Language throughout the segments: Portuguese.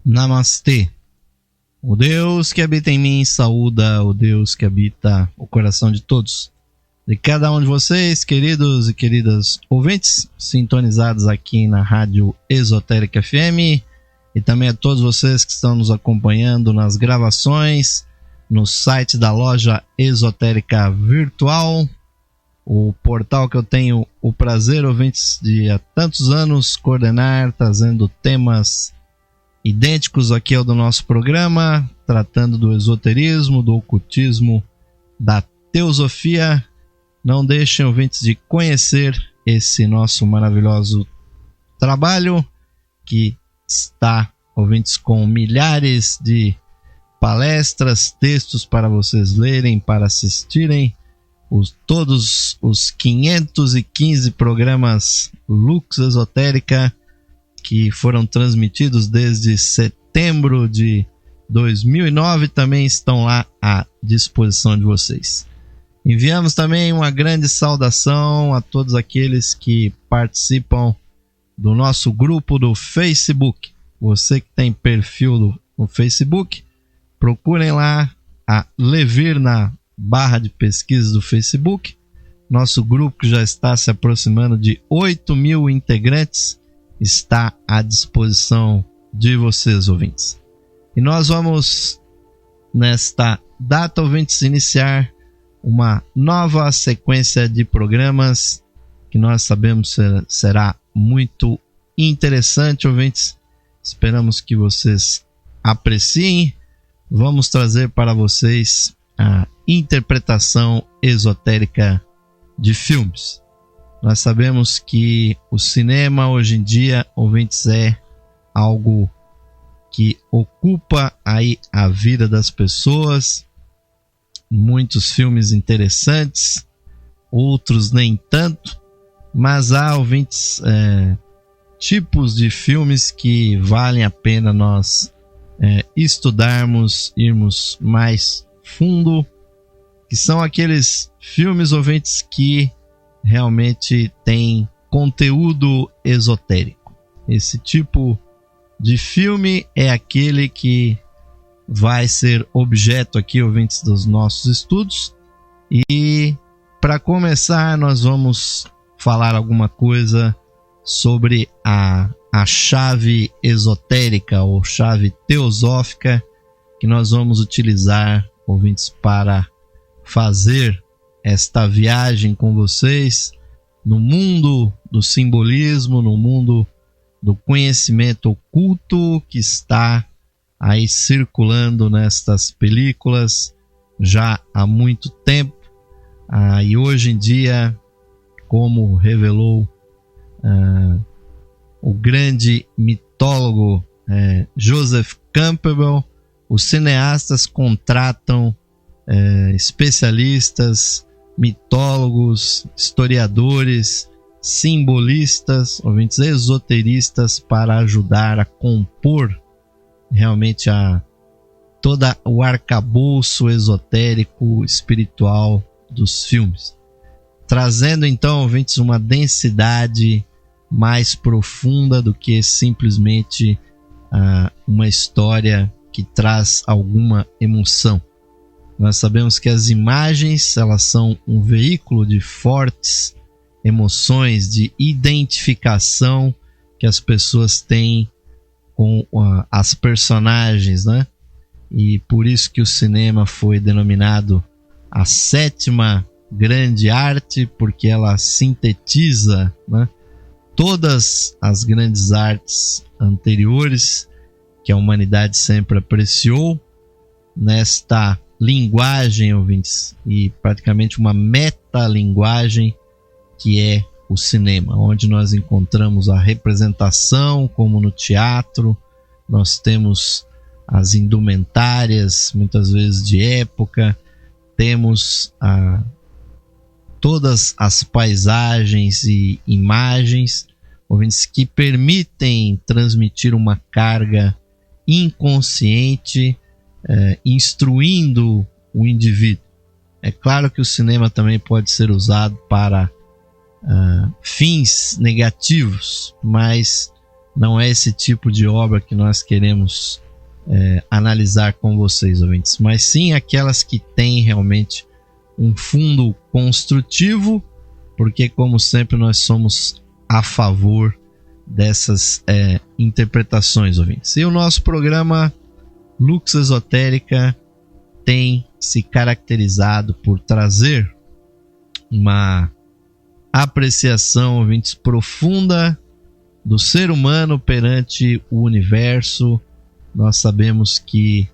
Namastê. O Deus que habita em mim saúda o Deus que habita o coração de todos. De cada um de vocês, queridos e queridas ouvintes, sintonizados aqui na Rádio Esotérica FM, e também a todos vocês que estão nos acompanhando nas gravações, no site da loja Esotérica Virtual, o portal que eu tenho o prazer, ouvintes, de há tantos anos coordenar, trazendo temas idênticos aqui ao do nosso programa, tratando do esoterismo, do ocultismo, da teosofia. Não deixem, ouvintes, de conhecer esse nosso maravilhoso trabalho, que está, ouvintes, com milhares de palestras, textos para vocês lerem, para assistirem, todos os 515 programas Lux Esotérica que foram transmitidos desde setembro de 2009 também estão lá à disposição de vocês. Enviamos também uma grande saudação a todos aqueles que participam do nosso grupo do Facebook. Você que tem perfil no Facebook, procurem lá a Levir na barra de pesquisa do Facebook. Nosso grupo, que já está se aproximando de 8.000 integrantes, está à disposição de vocês, ouvintes. E nós vamos, nesta data, ouvintes, iniciar uma nova sequência de programas que nós sabemos será muito interessante, ouvintes. Esperamos que vocês apreciem. Vamos trazer para vocês a interpretação esotérica de filmes. Nós sabemos que o cinema hoje em dia, ouvintes, é algo que ocupa aí a vida das pessoas. Muitos filmes interessantes, outros nem tanto, mas há, ouvintes, tipos de filmes que valem a pena nós estudarmos, irmos mais fundo, que são aqueles filmes, ouvintes, que realmente tem conteúdo esotérico. Esse tipo de filme é aquele que vai ser objeto aqui, ouvintes, dos nossos estudos. E para começar, nós vamos falar alguma coisa sobre a chave esotérica ou chave teosófica que nós vamos utilizar, ouvintes, para fazer esta viagem com vocês no mundo do simbolismo, no mundo do conhecimento oculto que está aí circulando nestas películas já há muito tempo. E hoje em dia, como revelou o grande mitólogo Joseph Campbell, os cineastas contratam especialistas, mitólogos, historiadores, simbolistas, ouvintes, esoteristas, para ajudar a compor realmente todo o arcabouço esotérico espiritual dos filmes, trazendo então, ouvintes, uma densidade mais profunda do que simplesmente uma história que traz alguma emoção. Nós sabemos que as imagens, elas são um veículo de fortes emoções, de identificação que as pessoas têm com as personagens, né? E por isso que o cinema foi denominado a sétima grande arte, porque ela sintetiza, né, todas as grandes artes anteriores que a humanidade sempre apreciou nesta linguagem, ouvintes, e praticamente uma metalinguagem que é o cinema, onde nós encontramos a representação, como no teatro, nós temos as indumentárias, muitas vezes de época, temos todas as paisagens e imagens, ouvintes, que permitem transmitir uma carga inconsciente, instruindo o indivíduo. É claro que o cinema também pode ser usado para fins negativos, mas não é esse tipo de obra que nós queremos analisar com vocês, ouvintes, mas sim aquelas que têm realmente um fundo construtivo, porque, como sempre, nós somos a favor dessas interpretações, ouvintes. E o nosso programa Lux Esotérica tem se caracterizado por trazer uma apreciação, ouvintes, profunda do ser humano perante o universo. Nós sabemos que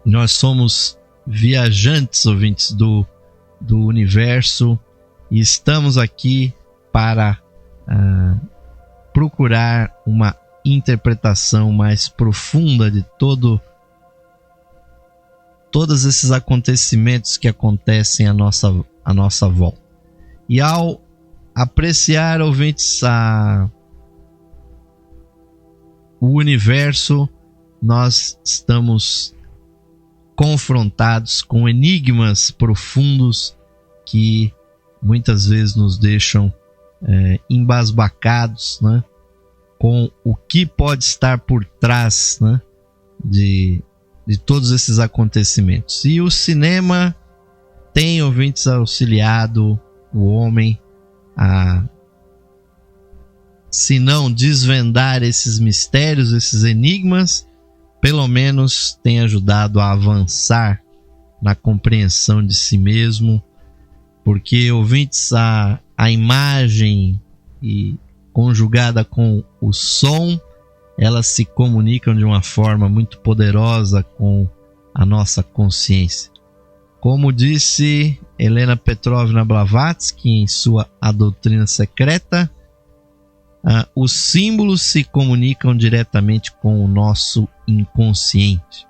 nós somos viajantes, ouvintes, do universo, e estamos aqui para procurar uma interpretação mais profunda de todos esses acontecimentos que acontecem à nossa volta. E ao apreciar, ouvintes, o universo, nós estamos confrontados com enigmas profundos que muitas vezes nos deixam embasbacados, né, com o que pode estar por trás, né, de todos esses acontecimentos. E o cinema tem, ouvintes, auxiliado o homem a, se não desvendar esses mistérios, esses enigmas, pelo menos tem ajudado a avançar na compreensão de si mesmo, porque, ouvintes, a imagem e conjugada com o som, elas se comunicam de uma forma muito poderosa com a nossa consciência. Como disse Helena Petrovna Blavatsky em sua A Doutrina Secreta, os símbolos se comunicam diretamente com o nosso inconsciente.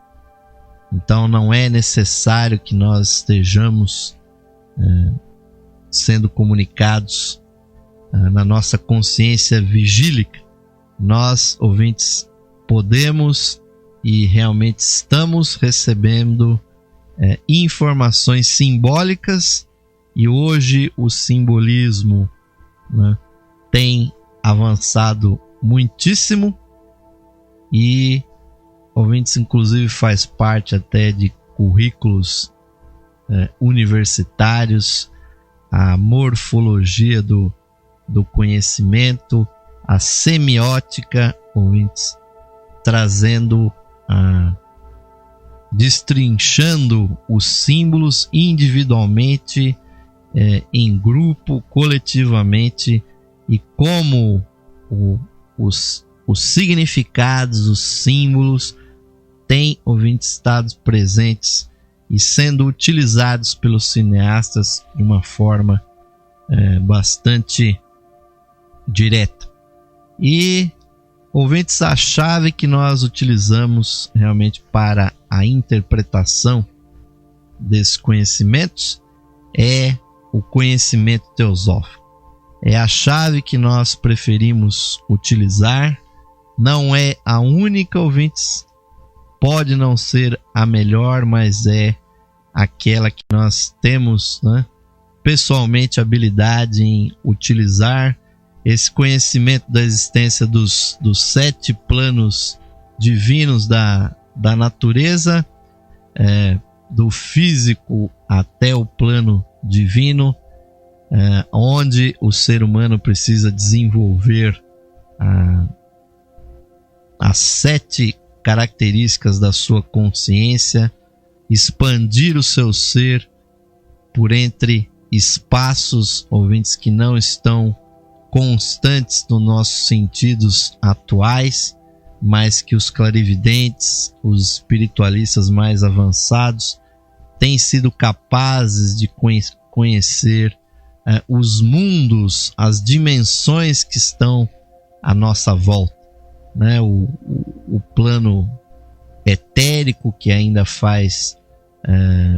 Então não é necessário que nós estejamos sendo comunicados na nossa consciência vigílica. Nós, ouvintes, podemos e realmente estamos recebendo informações simbólicas, e hoje o simbolismo, né, tem avançado muitíssimo, e, ouvintes, inclusive faz parte até de currículos universitários, a morfologia do conhecimento, a semiótica, ouvintes, trazendo, destrinchando os símbolos individualmente, em grupo, coletivamente, e como os significados, os símbolos têm, ouvintes, estado presentes e sendo utilizados pelos cineastas de uma forma bastante direta. E, ouvintes, a chave que nós utilizamos realmente para a interpretação desses conhecimentos é o conhecimento teosófico. É a chave que nós preferimos utilizar. Não é a única, ouvintes, pode não ser a melhor, mas é aquela que nós temos, né, pessoalmente habilidade em utilizar. Esse conhecimento da existência dos 7 planos divinos da natureza, do físico até o plano divino, onde o ser humano precisa desenvolver as 7 características da sua consciência, expandir o seu ser por entre espaços, ouvintes, que não estão constantes nos nossos sentidos atuais, mas que os clarividentes, os espiritualistas mais avançados, têm sido capazes de conhecer os mundos, as dimensões que estão à nossa volta, né? O plano etérico, que ainda faz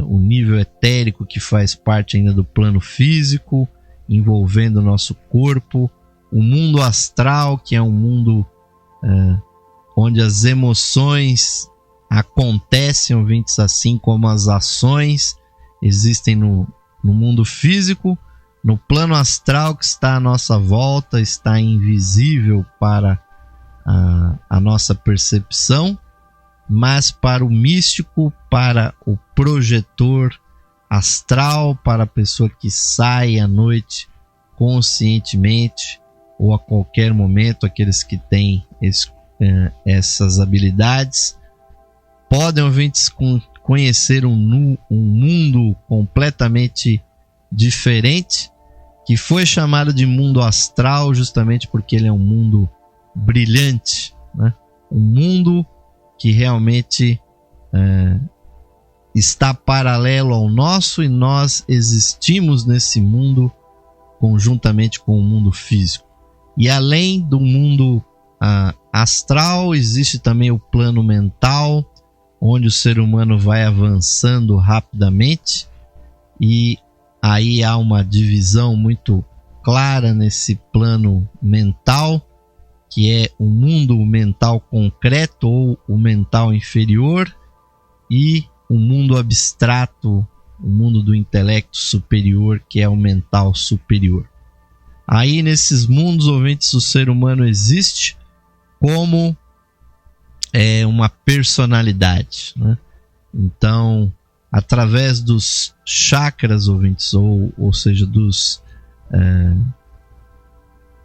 o nível etérico, que faz parte ainda do plano físico, envolvendo o nosso corpo, o mundo astral, que é um mundo onde as emoções acontecem, ouvintes, assim como as ações existem no mundo físico, no plano astral que está à nossa volta, está invisível para a nossa percepção, mas para o místico, para o projetor astral, para a pessoa que sai à noite conscientemente ou a qualquer momento, aqueles que têm essas habilidades, podem, ouvintes, conhecer um mundo completamente diferente, que foi chamado de mundo astral justamente porque ele é um mundo brilhante, né? Um mundo que realmente está paralelo ao nosso, e nós existimos nesse mundo conjuntamente com o mundo físico. E além do mundo astral, existe também o plano mental, onde o ser humano vai avançando rapidamente, e aí há uma divisão muito clara nesse plano mental, que é o mundo mental concreto ou o mental inferior, e o mundo abstrato, o mundo do intelecto superior, que é o mental superior. Aí nesses mundos, ouvintes, o ser humano existe como uma personalidade, né? Então, através dos chakras, ouvintes, ou seja, dos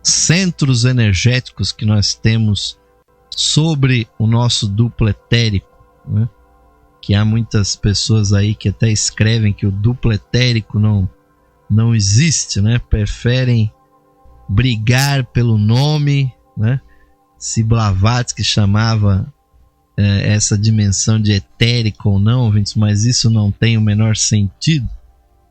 centros energéticos que nós temos sobre o nosso duplo etérico, né? Que há muitas pessoas aí que até escrevem que o duplo etérico não existe, né? Preferem brigar pelo nome, né? Se Blavatsky chamava essa dimensão de etérico ou não, ouvintes, mas isso não tem o menor sentido,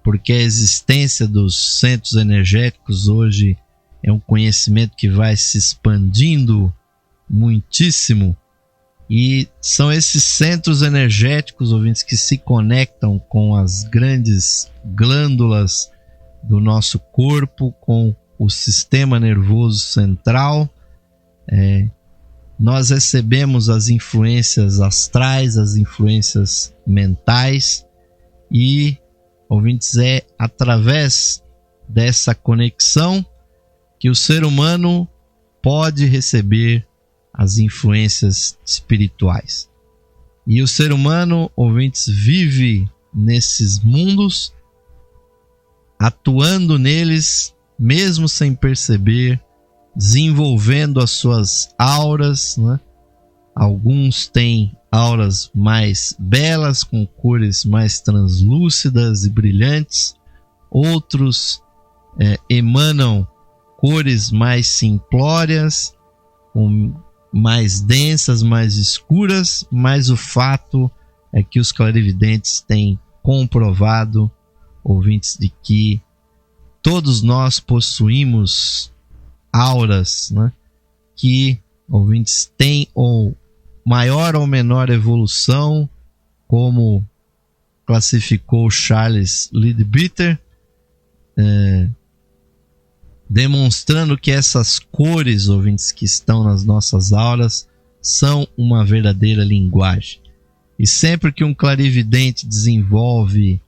porque a existência dos centros energéticos hoje é um conhecimento que vai se expandindo muitíssimo, e são esses centros energéticos, ouvintes, que se conectam com as grandes glândulas do nosso corpo, com o sistema nervoso central. Nós recebemos as influências astrais, as influências mentais, e, ouvintes, é através dessa conexão que o ser humano pode receber as influências espirituais. E o ser humano, ouvintes, vive nesses mundos, atuando neles, mesmo sem perceber, desenvolvendo as suas auras, né? Alguns têm auras mais belas, com cores mais translúcidas e brilhantes. Outros emanam cores mais simplórias, mais densas, mais escuras, mas o fato é que os clarividentes têm comprovado, ouvintes, de que todos nós possuímos auras, né, que, ouvintes, têm ou maior ou menor evolução, como classificou Charles Leadbeater, demonstrando que essas cores, ouvintes, que estão nas nossas auras são uma verdadeira linguagem. E sempre que um clarividente desenvolve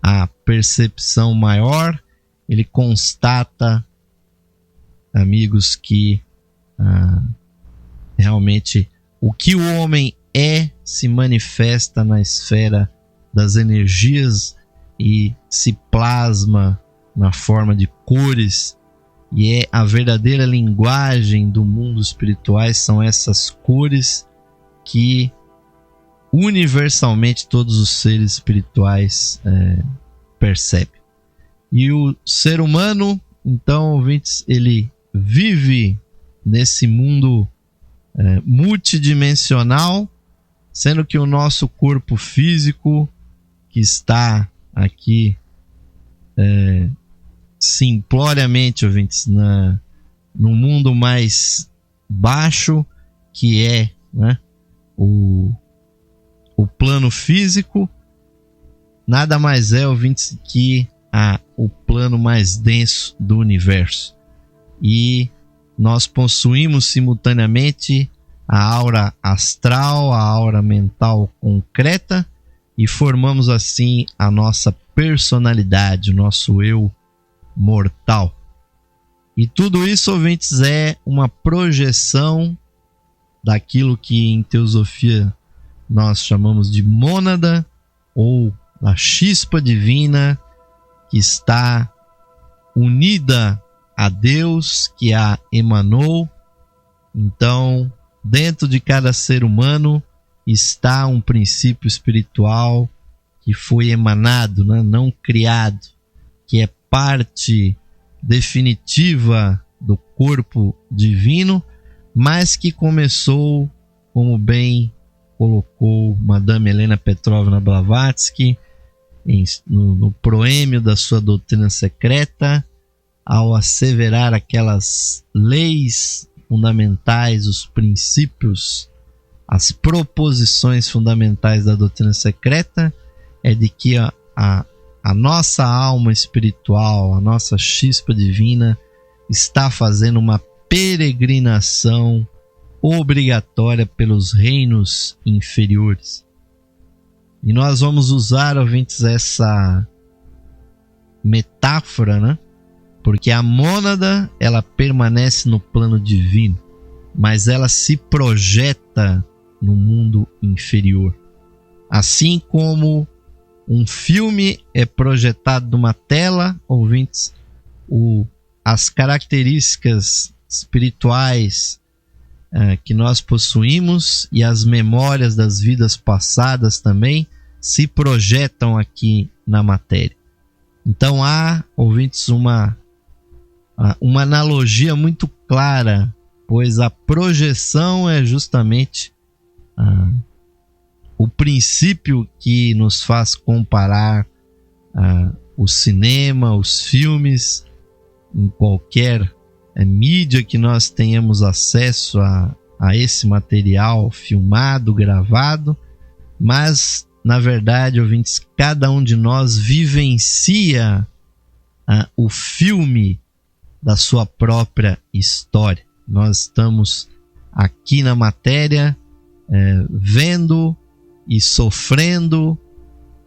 a percepção maior, ele constata, amigos, que realmente o que o homem se manifesta na esfera das energias e se plasma na forma de cores, e é a verdadeira linguagem do mundo espiritual. São essas cores que universalmente todos os seres espirituais percebem. E o ser humano, então, ouvintes, ele vive nesse mundo multidimensional, sendo que o nosso corpo físico, que está aqui simploriamente, ouvintes, no mundo mais baixo, que é, né, o plano físico, nada mais é, ouvintes, que o plano mais denso do universo. E nós possuímos simultaneamente a aura astral, a aura mental concreta, e formamos assim a nossa personalidade, o nosso eu mortal. E tudo isso, ouvintes, é uma projeção daquilo que em teosofia nós chamamos de mônada, ou a chispa divina que está unida a Deus, que a emanou. Então, dentro de cada ser humano está um princípio espiritual que foi emanado, né? Não criado, que é parte definitiva do corpo divino, mas que começou, como bem colocou Madame Helena Petrovna Blavatsky no proêmio da sua doutrina secreta, ao asseverar aquelas leis fundamentais, os princípios, as proposições fundamentais da doutrina secreta, é de que a nossa alma espiritual, a nossa chispa divina, está fazendo uma peregrinação obrigatória pelos reinos inferiores. E nós vamos usar, ouvintes, essa metáfora, né? Porque a mônada, ela permanece no plano divino, mas ela se projeta no mundo inferior. Assim como um filme é projetado numa tela, ouvintes, as características espirituais que nós possuímos e as memórias das vidas passadas também se projetam aqui na matéria. Então há, ouvintes, uma analogia muito clara, pois a projeção é justamente o princípio que nos faz comparar o cinema, os filmes, em qualquer mídia que nós tenhamos acesso a esse material filmado, gravado, mas, na verdade, ouvintes, cada um de nós vivencia o filme da sua própria história. Nós estamos aqui na matéria vendo e sofrendo,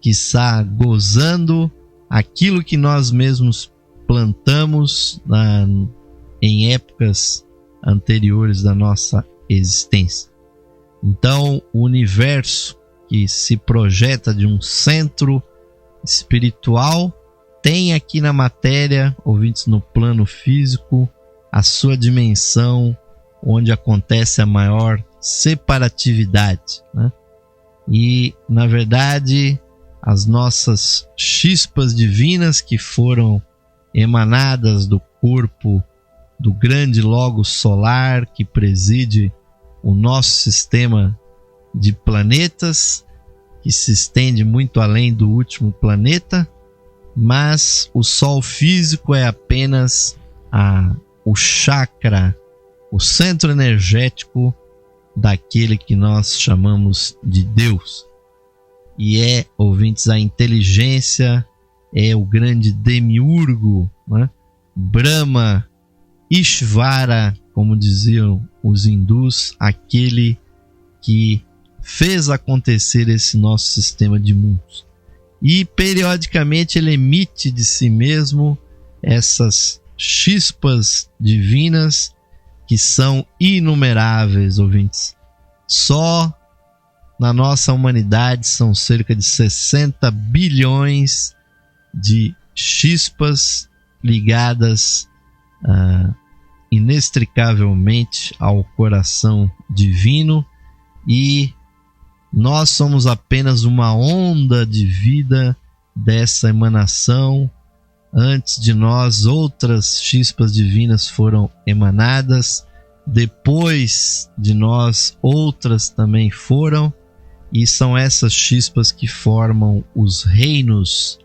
quiçá gozando aquilo que nós mesmos plantamos em épocas anteriores da nossa existência. Então, o universo que se projeta de um centro espiritual tem aqui na matéria, ouvintes, no plano físico, a sua dimensão onde acontece a maior separatividade, né? E, na verdade, as nossas chispas divinas que foram emanadas do corpo do grande Logos solar que preside o nosso sistema de planetas, que se estende muito além do último planeta, mas o Sol físico é apenas o chakra, o centro energético daquele que nós chamamos de Deus. E ouvintes, a inteligência é o grande demiurgo, né? Brahma, Ishvara, como diziam os hindus, aquele que fez acontecer esse nosso sistema de mundos. E periodicamente ele emite de si mesmo essas chispas divinas que são inumeráveis, ouvintes. Só na nossa humanidade são cerca de 60 bilhões de chispas ligadas inextricavelmente ao coração divino, e nós somos apenas uma onda de vida dessa emanação. Antes de nós, outras chispas divinas foram emanadas. Depois de nós, outras também foram. E são essas chispas que formam os reinos,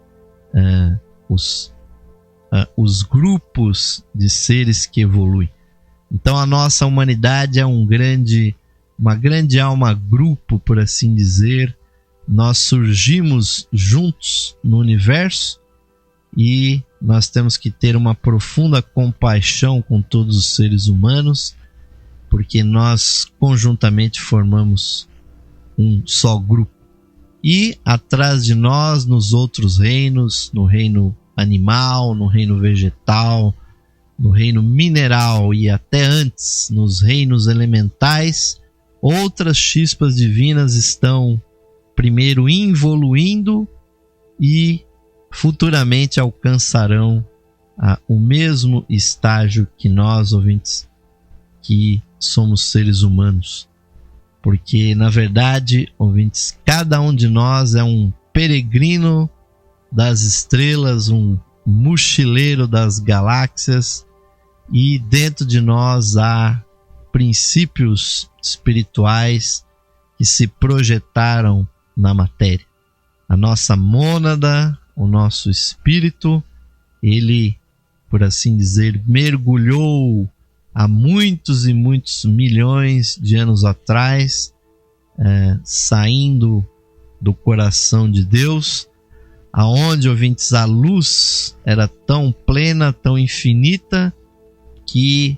os grupos de seres que evoluem. Então a nossa humanidade é uma grande alma-grupo, por assim dizer. Nós surgimos juntos no universo e nós temos que ter uma profunda compaixão com todos os seres humanos, porque nós conjuntamente formamos um só grupo. E atrás de nós, nos outros reinos, no reino animal, no reino vegetal, no reino mineral e até antes nos reinos elementais, outras chispas divinas estão primeiro evoluindo e futuramente alcançarão o mesmo estágio que nós, ouvintes, que somos seres humanos. Porque, na verdade, ouvintes, cada um de nós é um peregrino das estrelas, um mochileiro das galáxias, e dentro de nós há princípios espirituais que se projetaram na matéria. A nossa mônada, o nosso espírito, ele, por assim dizer, mergulhou há muitos e muitos milhões de anos atrás, saindo do coração de Deus, aonde, ouvintes, a luz era tão plena, tão infinita, que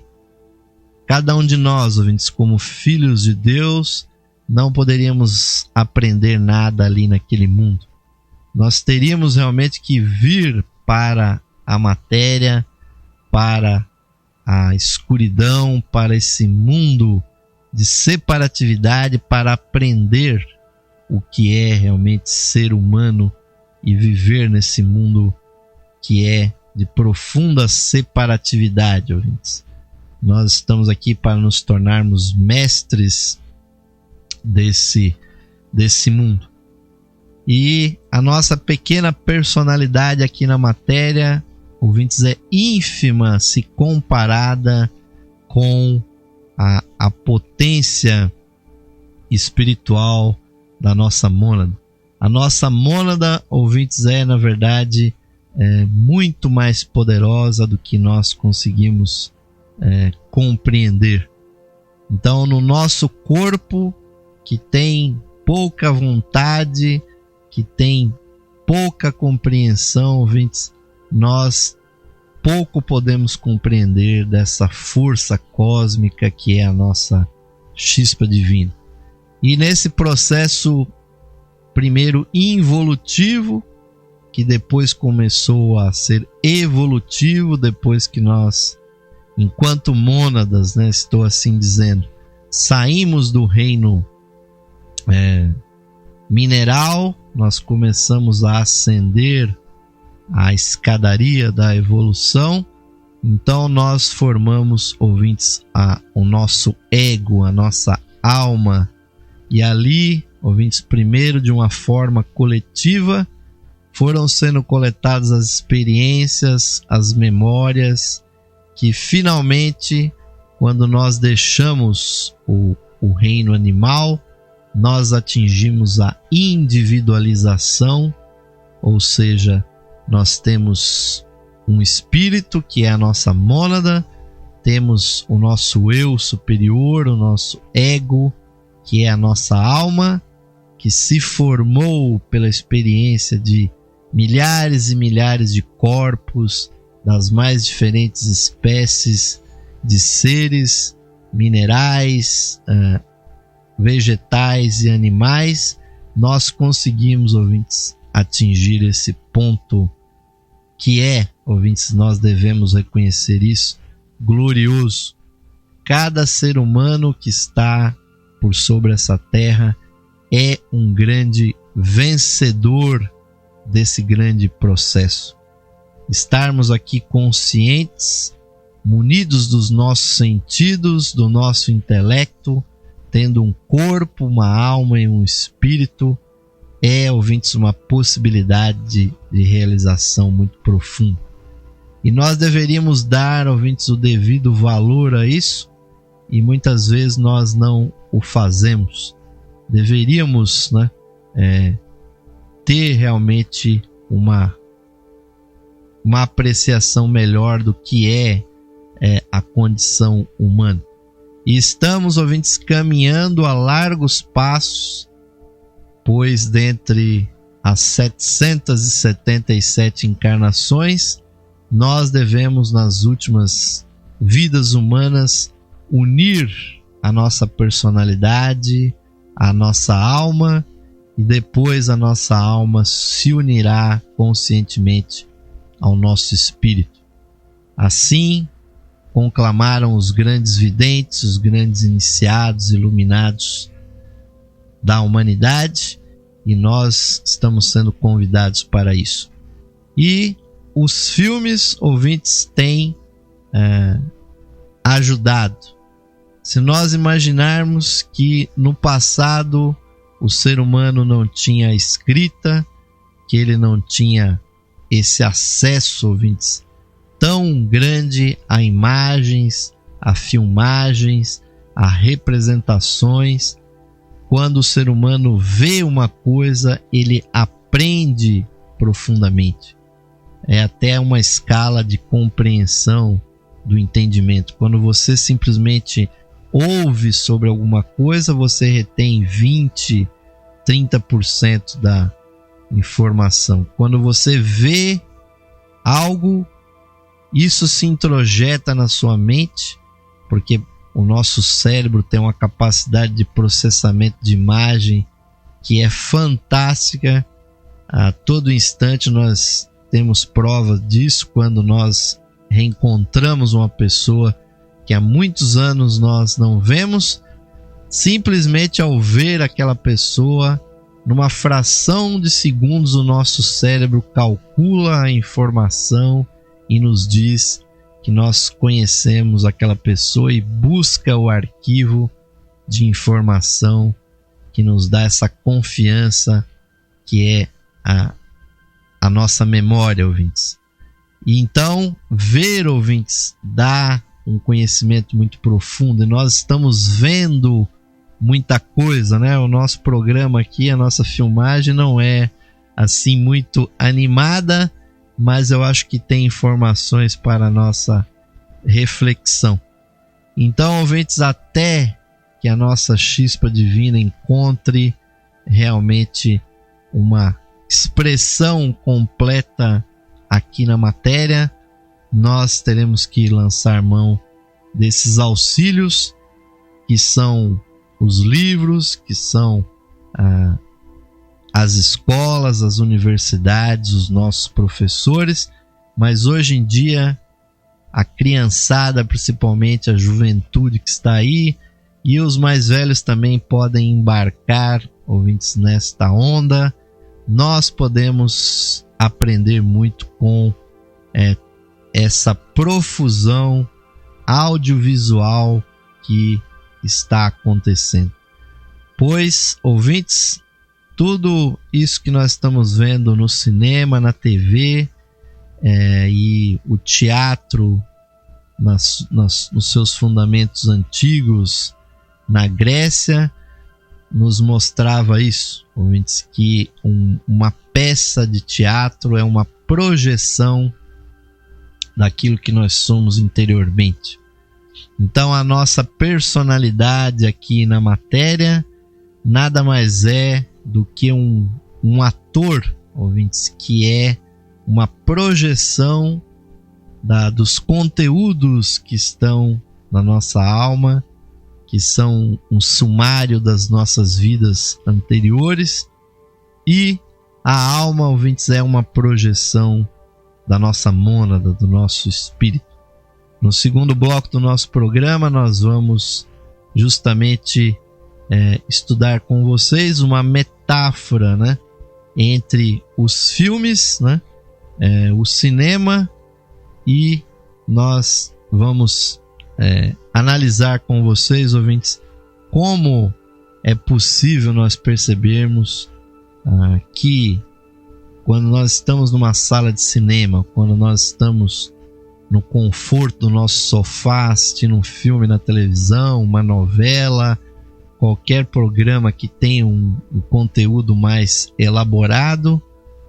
cada um de nós, ouvintes, como filhos de Deus, não poderíamos aprender nada ali naquele mundo. Nós teríamos realmente que vir para a matéria, para a escuridão, para esse mundo de separatividade, para aprender o que é realmente ser humano e viver nesse mundo que é de profunda separatividade, ouvintes. Nós estamos aqui para nos tornarmos mestres desse mundo. E a nossa pequena personalidade aqui na matéria, ouvintes, é ínfima se comparada com a potência espiritual da nossa mônada. A nossa mônada, ouvintes, na verdade, muito mais poderosa do que nós conseguimos compreender. Então, no nosso corpo, que tem pouca vontade, que tem pouca compreensão, ouvintes, nós pouco podemos compreender dessa força cósmica que é a nossa chispa divina. E nesse processo, primeiro involutivo, que depois começou a ser evolutivo, depois que nós, enquanto mônadas, estou assim dizendo, saímos do reino mineral, nós começamos a ascender a escadaria da evolução. Então nós formamos, ouvintes, o nosso ego, a nossa alma, e ali, ouvintes, primeiro de uma forma coletiva, foram sendo coletadas as experiências, as memórias, que finalmente, quando nós deixamos o reino animal, nós atingimos a individualização, ou seja, nós temos um espírito que é a nossa mônada, temos o nosso eu superior, o nosso ego, que é a nossa alma, que se formou pela experiência de milhares e milhares de corpos, das mais diferentes espécies de seres, minerais, vegetais e animais. Nós conseguimos, ouvintes, atingir esse ponto que ouvintes, nós devemos reconhecer isso, glorioso. Cada ser humano que está por sobre essa terra é um grande vencedor desse grande processo. Estarmos aqui conscientes, munidos dos nossos sentidos, do nosso intelecto, tendo um corpo, uma alma e um espírito, ouvintes, uma possibilidade de realização muito profunda. E nós deveríamos dar, ouvintes, o devido valor a isso, e muitas vezes nós não o fazemos. Deveríamos ter realmente uma apreciação melhor do que é a condição humana. E estamos, ouvintes, caminhando a largos passos, pois dentre as 777 encarnações, nós devemos, nas últimas vidas humanas, unir a nossa personalidade, a nossa alma, e depois a nossa alma se unirá conscientemente ao nosso espírito. Assim conclamaram os grandes videntes, os grandes iniciados, iluminados da humanidade, e nós estamos sendo convidados para isso. E os filmes, ouvintes, têm ajudado. Se nós imaginarmos que no passado o ser humano não tinha escrita, que ele não tinha esse acesso, ouvintes, tão grande a imagens, a filmagens, a representações, quando o ser humano vê uma coisa, ele aprende profundamente. É até uma escala de compreensão do entendimento. Quando você simplesmente ouve sobre alguma coisa, você retém 20, 30% da informação. Quando você vê algo, isso se introjeta na sua mente, porque o nosso cérebro tem uma capacidade de processamento de imagem que é fantástica. A todo instante nós temos provas disso quando nós reencontramos uma pessoa que há muitos anos nós não vemos. Simplesmente ao ver aquela pessoa, numa fração de segundos o nosso cérebro calcula a informação e nos diz que nós conhecemos aquela pessoa e busca o arquivo de informação que nos dá essa confiança que é a nossa memória, ouvintes. E então, ver, ouvintes, dá um conhecimento muito profundo, e nós estamos vendo muita coisa, né? O nosso programa aqui, a nossa filmagem não é assim muito animada, mas eu acho que tem informações para a nossa reflexão. Então, ouvintes, até que a nossa chispa divina encontre realmente uma expressão completa aqui na matéria, nós teremos que lançar mão desses auxílios que são os livros, que são as escolas, as universidades, os nossos professores, mas hoje em dia a criançada, principalmente a juventude que está aí, e os mais velhos também podem embarcar, ouvintes, nesta onda. Nós podemos aprender muito com essa profusão audiovisual que está acontecendo. Pois, ouvintes, tudo isso que nós estamos vendo no cinema, na TV, e o teatro nos seus fundamentos antigos na Grécia, nos mostrava isso, ouvintes, que uma peça de teatro é uma projeção daquilo que nós somos interiormente. Então a nossa personalidade aqui na matéria nada mais é do que um ator, ouvintes, que é uma projeção dos conteúdos que estão na nossa alma, que são um sumário das nossas vidas anteriores, e a alma, ouvintes, é uma projeção da nossa mônada, do nosso espírito. No segundo bloco do nosso programa, nós vamos justamente estudar com vocês uma metáfora, né, entre os filmes, né, o cinema, e nós vamos analisar com vocês, ouvintes, como é possível nós percebermos que quando nós estamos numa sala de cinema, quando nós estamos no conforto do nosso sofá assistindo um filme na televisão, uma novela, qualquer programa que tenha um conteúdo mais elaborado,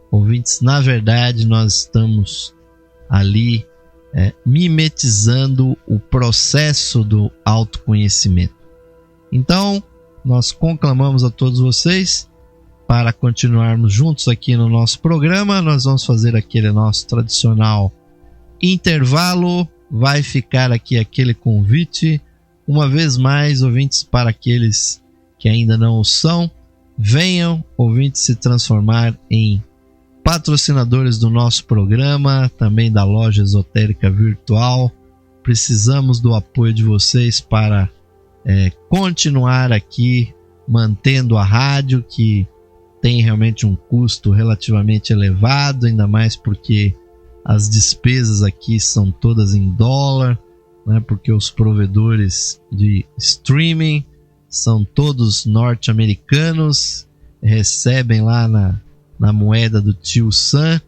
ouvintes, na verdade nós estamos ali mimetizando o processo do autoconhecimento. Então, nós conclamamos a todos vocês para continuarmos juntos aqui no nosso programa. Nós vamos fazer aquele nosso tradicional intervalo. Vai ficar aqui aquele convite, uma vez mais, ouvintes, para aqueles que ainda não o são, venham, ouvintes, se transformar em patrocinadores do nosso programa, também da Loja Esotérica Virtual. Precisamos do apoio de vocês para continuar aqui mantendo a rádio, que tem realmente um custo relativamente elevado, ainda mais porque as despesas aqui são todas em dólar, né? Porque os provedores de streaming são todos norte-americanos, recebem lá na moeda do tio Sam,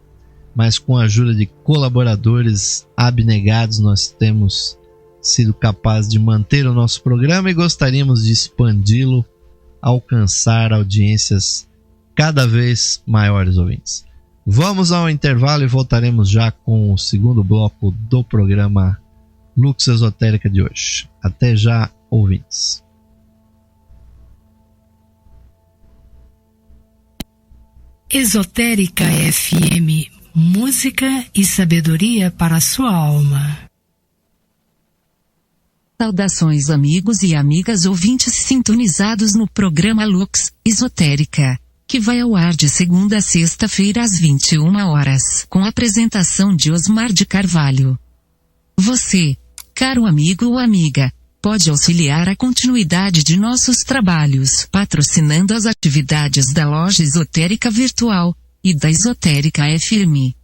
mas com a ajuda de colaboradores abnegados nós temos sido capazes de manter o nosso programa e gostaríamos de expandi-lo, alcançar audiências cada vez maiores, ouvintes. Vamos ao intervalo e voltaremos já com o segundo bloco do programa Lux Esotérica de hoje. Até já, ouvintes. Esotérica FM, música e sabedoria para a sua alma. Saudações amigos e amigas ouvintes sintonizados no programa Lux Esotérica, que vai ao ar de segunda a sexta-feira às 21 horas, com a apresentação de Osmar de Carvalho. Você, caro amigo ou amiga, pode auxiliar a continuidade de nossos trabalhos, patrocinando as atividades da Loja Esotérica Virtual e da Esotérica FM.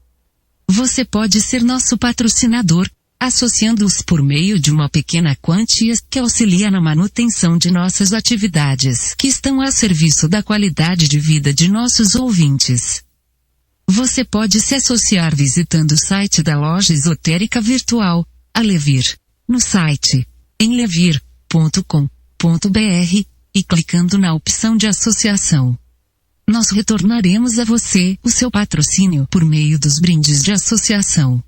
Você pode ser nosso patrocinador, associando-os por meio de uma pequena quantia que auxilia na manutenção de nossas atividades, que estão a serviço da qualidade de vida de nossos ouvintes. Você pode se associar visitando o site da Loja Esotérica Virtual, a Levir, no site em levir.com.br, e clicando na opção de associação. Nós retornaremos a você o seu patrocínio por meio dos brindes de associação.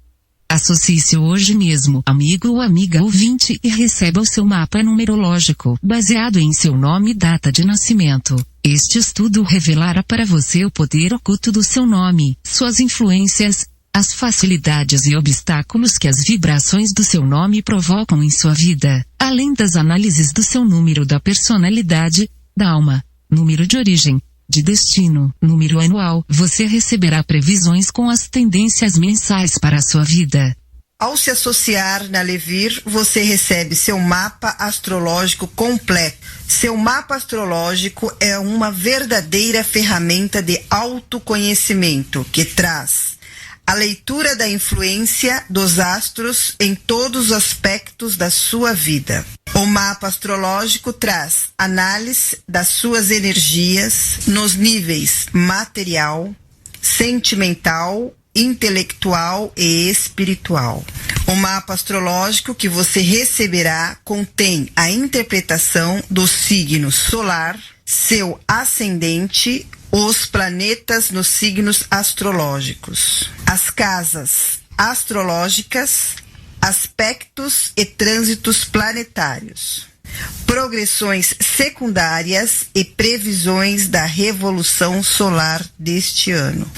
Associe-se hoje mesmo, amigo ou amiga ouvinte, e receba o seu mapa numerológico, baseado em seu nome e data de nascimento. Este estudo revelará para você o poder oculto do seu nome, suas influências, as facilidades e obstáculos que as vibrações do seu nome provocam em sua vida, além das análises do seu número da personalidade, da alma, número de origem, de destino, número anual. Você receberá previsões com as tendências mensais para a sua vida. Ao se associar na Levir, você recebe seu mapa astrológico completo. Seu mapa astrológico é uma verdadeira ferramenta de autoconhecimento que traz a leitura da influência dos astros em todos os aspectos da sua vida. O mapa astrológico traz análise das suas energias nos níveis material, sentimental, intelectual e espiritual. O mapa astrológico que você receberá contém a interpretação do signo solar, seu ascendente, os planetas nos signos astrológicos, as casas astrológicas, aspectos e trânsitos planetários, progressões secundárias e previsões da revolução solar deste ano.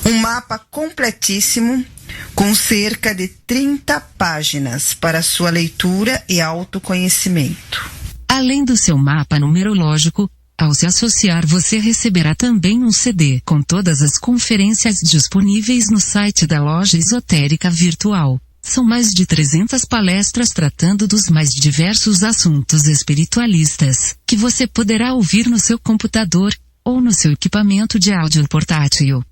Um mapa completíssimo com cerca de 30 páginas para sua leitura e autoconhecimento. Além do seu mapa numerológico, ao se associar você receberá também um CD com todas as conferências disponíveis no site da Loja Esotérica Virtual. São mais de 300 palestras tratando dos mais diversos assuntos espiritualistas, que você poderá ouvir no seu computador, ou no seu equipamento de áudio portátil.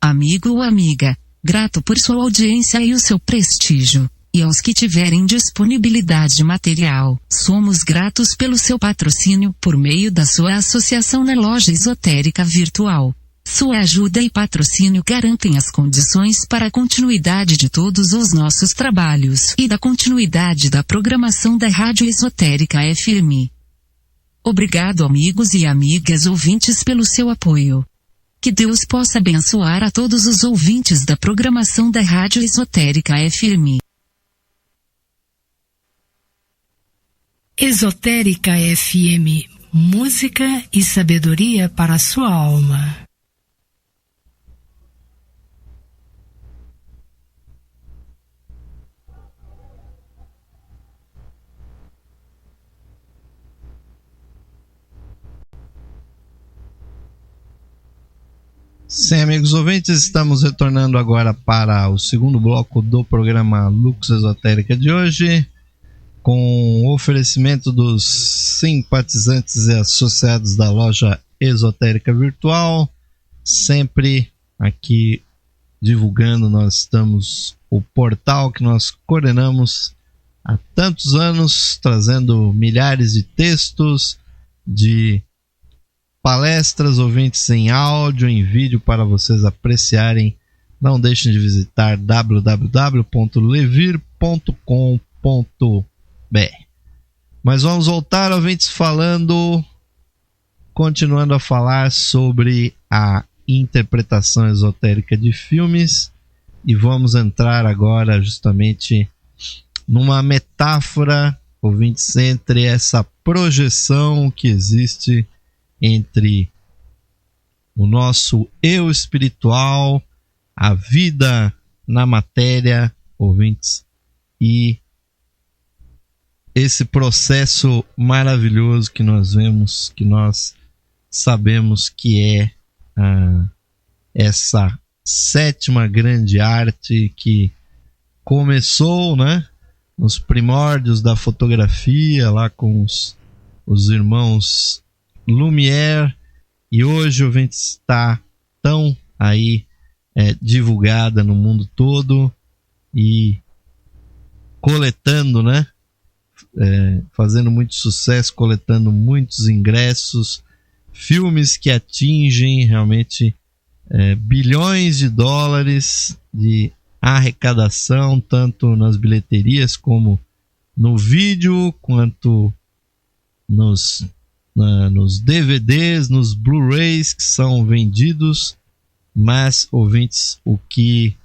Amigo ou amiga, grato por sua audiência e o seu prestígio. E aos que tiverem disponibilidade material, somos gratos pelo seu patrocínio por meio da sua associação na Loja Esotérica Virtual. Sua ajuda e patrocínio garantem as condições para a continuidade de todos os nossos trabalhos e da continuidade da programação da Rádio Esotérica FM. Obrigado, amigos e amigas ouvintes, pelo seu apoio. Que Deus possa abençoar a todos os ouvintes da programação da Rádio Esotérica FM. Esotérica FM, música e sabedoria para a sua alma. Sim, amigos ouvintes, estamos retornando agora para o segundo bloco do programa Lux Esotérica de hoje, com o oferecimento dos simpatizantes e associados da loja Esotérica Virtual. Sempre aqui divulgando, nós estamos o portal que nós coordenamos há tantos anos, trazendo milhares de textos, de palestras, ouvintes em áudio, em vídeo para vocês apreciarem. Não deixem de visitar www.levir.com.br. Mas vamos voltar, ouvintes, continuando a falar sobre a interpretação esotérica de filmes, e vamos entrar agora justamente numa metáfora, ouvintes, entre essa projeção que existe entre o nosso eu espiritual, a vida na matéria, ouvintes, e esse processo maravilhoso que nós vemos, que nós sabemos que é essa sétima grande arte que começou, né, nos primórdios da fotografia, lá com os irmãos Lumière, e hoje o evento está tão aí divulgada no mundo todo e coletando, né, fazendo muito sucesso, coletando muitos ingressos, filmes que atingem realmente bilhões de dólares de arrecadação, tanto nas bilheterias como no vídeo, quanto nos DVDs, nos Blu-rays que são vendidos. Mas, ouvintes, o que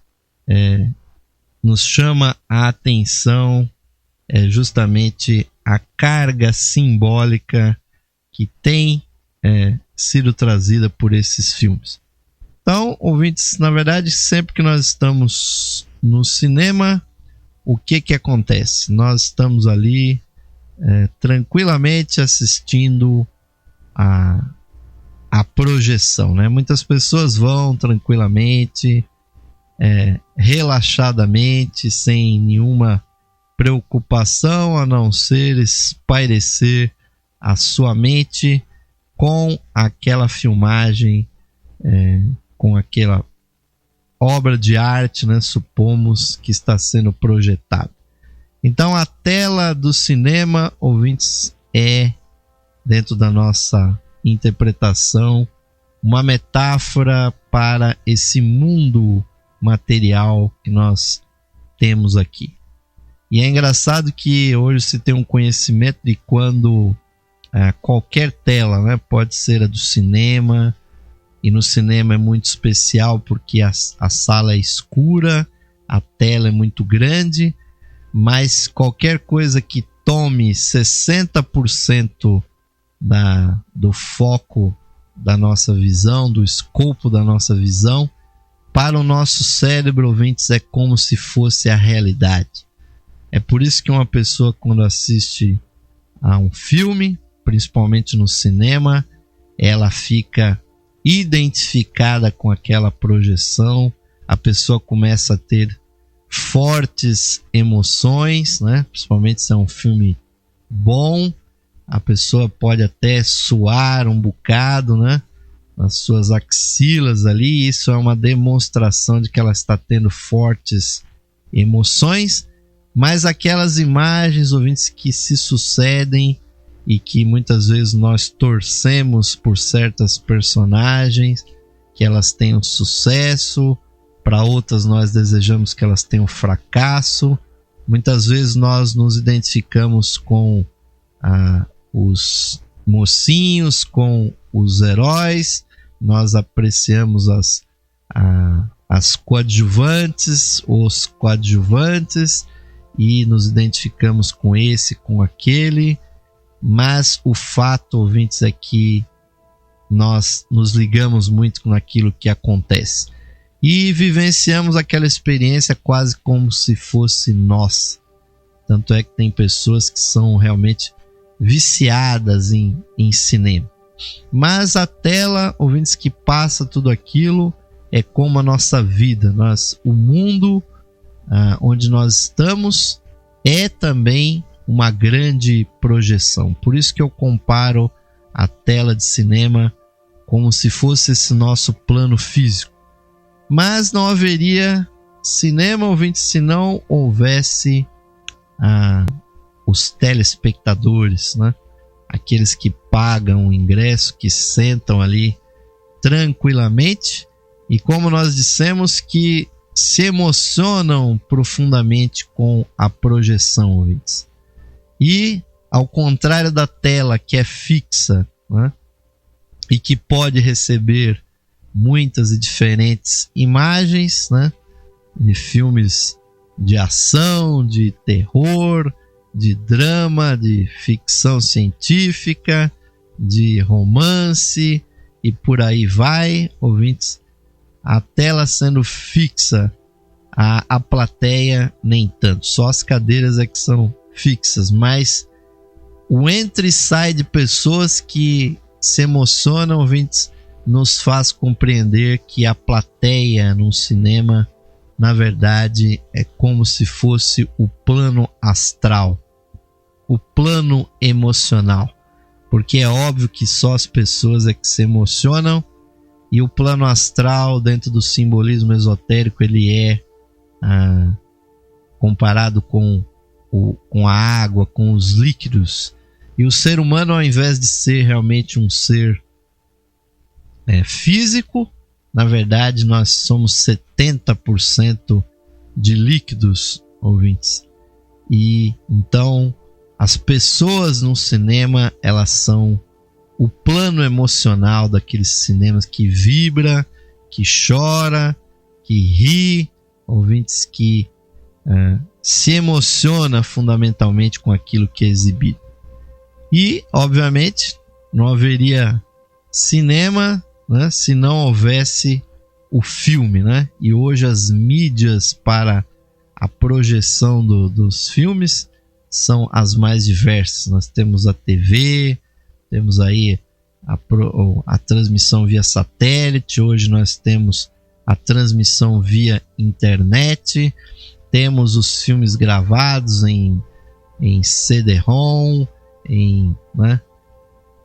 nos chama a atenção é justamente a carga simbólica que tem sido trazida por esses filmes. Então, ouvintes, na verdade, sempre que nós estamos no cinema, o que acontece? Nós estamos ali tranquilamente assistindo a projeção, né? Muitas pessoas vão tranquilamente, relaxadamente, sem nenhuma preocupação, a não ser espairecer a sua mente com aquela filmagem, com aquela obra de arte, né, supomos, que está sendo projetada. Então a tela do cinema, ouvintes, dentro da nossa interpretação, uma metáfora para esse mundo material que nós temos aqui. E é engraçado que hoje se tem um conhecimento de quando qualquer tela, né, pode ser a do cinema, e no cinema é muito especial porque a sala é escura, a tela é muito grande, mas qualquer coisa que tome 60% do foco da nossa visão, do escopo da nossa visão, para o nosso cérebro, ouvintes, é como se fosse a realidade. É por isso que uma pessoa, quando assiste a um filme, principalmente no cinema, ela fica identificada com aquela projeção, a pessoa começa a ter fortes emoções, né? Principalmente se é um filme bom, a pessoa pode até suar um bocado, né, nas suas axilas ali. Isso é uma demonstração de que ela está tendo fortes emoções. Mas aquelas imagens, ouvintes, que se sucedem e que muitas vezes nós torcemos por certas personagens, que elas tenham sucesso, para outras nós desejamos que elas tenham fracasso. Muitas vezes nós nos identificamos com os mocinhos, com os heróis, nós apreciamos as coadjuvantes, os coadjuvantes, e nos identificamos com esse, com aquele. Mas o fato, ouvintes, é que nós nos ligamos muito com aquilo que acontece e vivenciamos aquela experiência quase como se fosse nossa. Tanto é que tem pessoas que são realmente viciadas em cinema. Mas a tela, ouvintes, que passa tudo aquilo, é como a nossa vida. O mundo onde nós estamos é também uma grande projeção. Por isso que eu comparo a tela de cinema como se fosse esse nosso plano físico. Mas não haveria cinema, ouvinte, se não houvesse os telespectadores, né? Aqueles que pagam o ingresso, que sentam ali tranquilamente e, como nós dissemos, que se emocionam profundamente com a projeção, ouvintes. E, ao contrário da tela, que é fixa, né? E que pode receber muitas e diferentes imagens, né? De filmes de ação, de terror, de drama, de ficção científica, de romance e por aí vai, ouvintes. A tela sendo fixa, a plateia nem tanto, só as cadeiras é que são fixas, mas o entra e sai de pessoas que se emocionam, ouvintes, nos faz compreender que a plateia num cinema, na verdade, é como se fosse o plano astral, o plano emocional, porque é óbvio que só as pessoas é que se emocionam, e o plano astral, dentro do simbolismo esotérico, ele é comparado com a água, com os líquidos. E o ser humano, ao invés de ser realmente um ser físico, na verdade nós somos 70% de líquidos, ouvintes. E então as pessoas no cinema, elas são o plano emocional daqueles cinemas que vibra, que chora, que ri, ouvintes, que se emociona fundamentalmente com aquilo que é exibido. E, obviamente, não haveria cinema, né, se não houvesse o filme, né? E hoje as mídias para a projeção dos filmes são as mais diversas. Nós temos a TV, temos aí a transmissão via satélite, hoje nós temos a transmissão via internet, temos os filmes gravados em CD-ROM, né,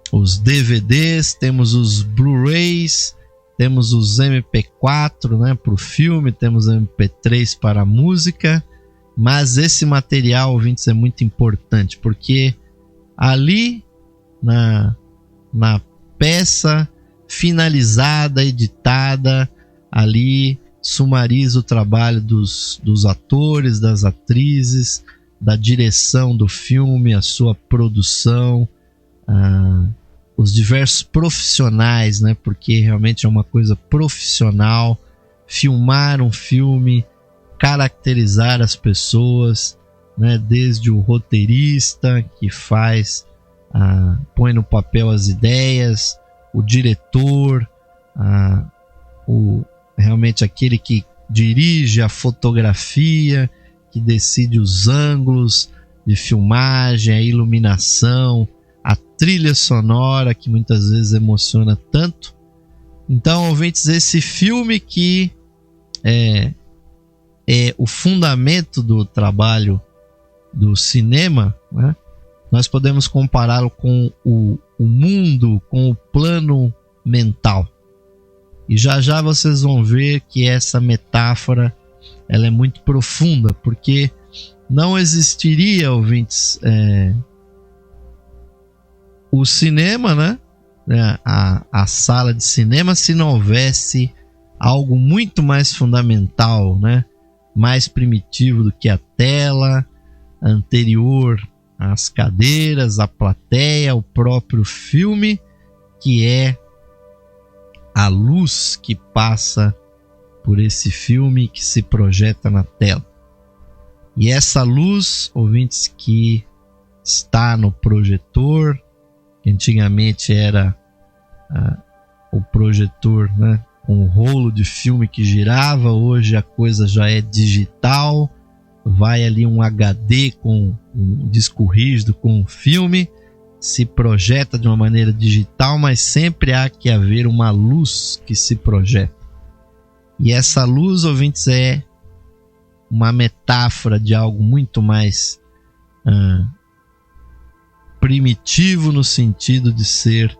os DVDs, temos os Blu-rays, temos os MP4, né, para o filme, temos MP3 para a música, mas esse material, ouvintes, é muito importante, porque ali na peça finalizada, editada, ali sumariza o trabalho dos atores, das atrizes, da direção do filme, a sua produção, os diversos profissionais, né? Porque realmente é uma coisa profissional filmar um filme, caracterizar as pessoas, né? Desde o roteirista que põe no papel as ideias, o diretor, realmente aquele que dirige a fotografia, que decide os ângulos de filmagem, a iluminação, a trilha sonora que muitas vezes emociona tanto. Então, ouvintes, esse filme que é o fundamento do trabalho do cinema, né? Nós podemos compará-lo com o mundo, com o plano mental. E já vocês vão ver que essa metáfora ela é muito profunda, porque não existiria, ouvintes, o cinema, né? A sala de cinema, se não houvesse algo muito mais fundamental, né? Mais primitivo do que a tela, anterior às cadeiras, a plateia, o próprio filme, que é a luz que passa por esse filme, que se projeta na tela. E essa luz, ouvintes, que está no projetor, que antigamente era o projetor, né, com o rolo de filme que girava, hoje a coisa já é digital, vai ali um HD com um disco rígido com um filme, se projeta de uma maneira digital, mas sempre há que haver uma luz que se projeta. E essa luz, ouvintes, é uma metáfora de algo muito mais primitivo, no sentido de ser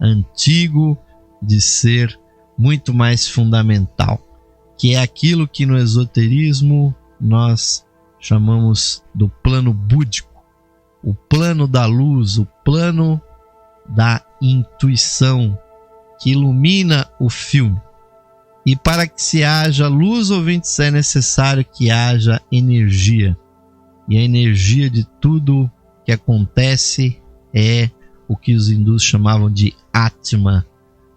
antigo, de ser muito mais fundamental, que é aquilo que no esoterismo nós chamamos do plano búdico, o plano da luz, o plano da intuição que ilumina o filme. E para que se haja luz, ouvintes, é necessário que haja energia. E a energia de tudo que acontece é o que os hindus chamavam de Atma,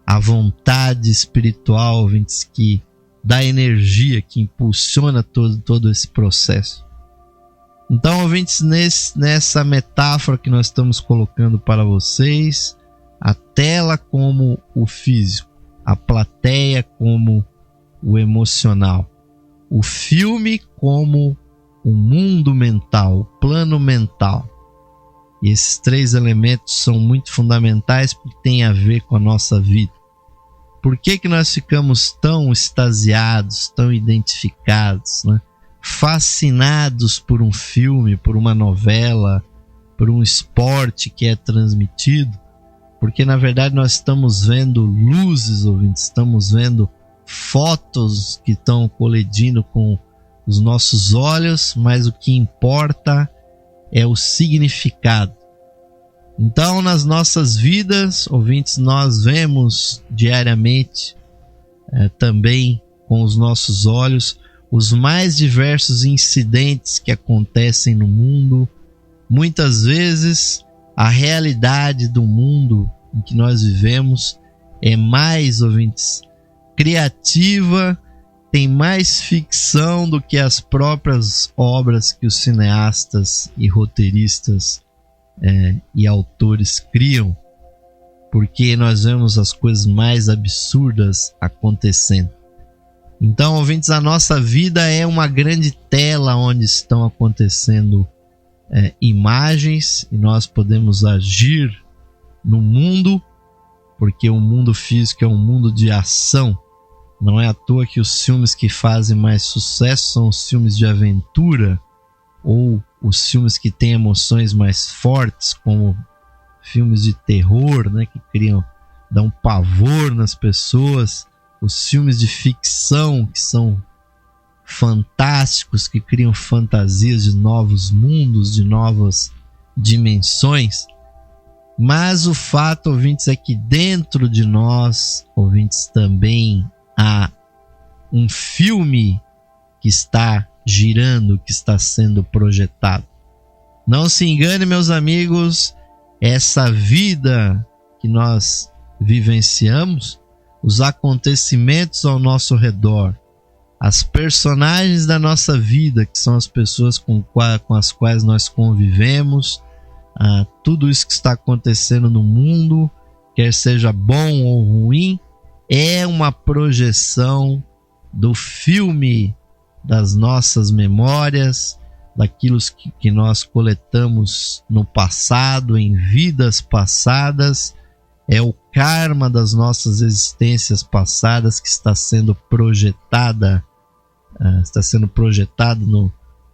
a vontade espiritual, ouvintes, que dá energia, que impulsiona todo esse processo. Então, ouvintes, nessa metáfora que nós estamos colocando para vocês, a tela como o físico, a plateia como o emocional, o filme como o mundo mental, o plano mental. E esses três elementos são muito fundamentais porque têm a ver com a nossa vida. Por que nós ficamos tão extasiados, tão identificados, né? Fascinados por um filme, por uma novela, por um esporte que é transmitido? Porque na verdade nós estamos vendo luzes, ouvintes, estamos vendo fotos que estão colidindo com os nossos olhos, mas o que importa é o significado. Então, nas nossas vidas, ouvintes, nós vemos diariamente, também com os nossos olhos, os mais diversos incidentes que acontecem no mundo. Muitas vezes, a realidade do mundo em que nós vivemos é mais, ouvintes, criativa, tem mais ficção do que as próprias obras que os cineastas e roteiristas e autores criam, porque nós vemos as coisas mais absurdas acontecendo. Então, ouvintes, a nossa vida é uma grande tela onde estão acontecendo imagens, e nós podemos agir no mundo, porque o mundo físico é um mundo de ação. Não é à toa que os filmes que fazem mais sucesso são os filmes de aventura, ou os filmes que têm emoções mais fortes, como filmes de terror, né, que dão pavor nas pessoas, os filmes de ficção que são fantásticos, que criam fantasias de novos mundos, de novas dimensões. Mas o fato, ouvintes, é que dentro de nós, ouvintes, também há um filme que está girando, que está sendo projetado. Não se engane, meus amigos, essa vida que nós vivenciamos, os acontecimentos ao nosso redor, as personagens da nossa vida, que são as pessoas com as quais nós convivemos, tudo isso que está acontecendo no mundo, quer seja bom ou ruim, é uma projeção do filme das nossas memórias, daquilo que nós coletamos no passado, em vidas passadas. É o karma das nossas existências passadas que está sendo projetado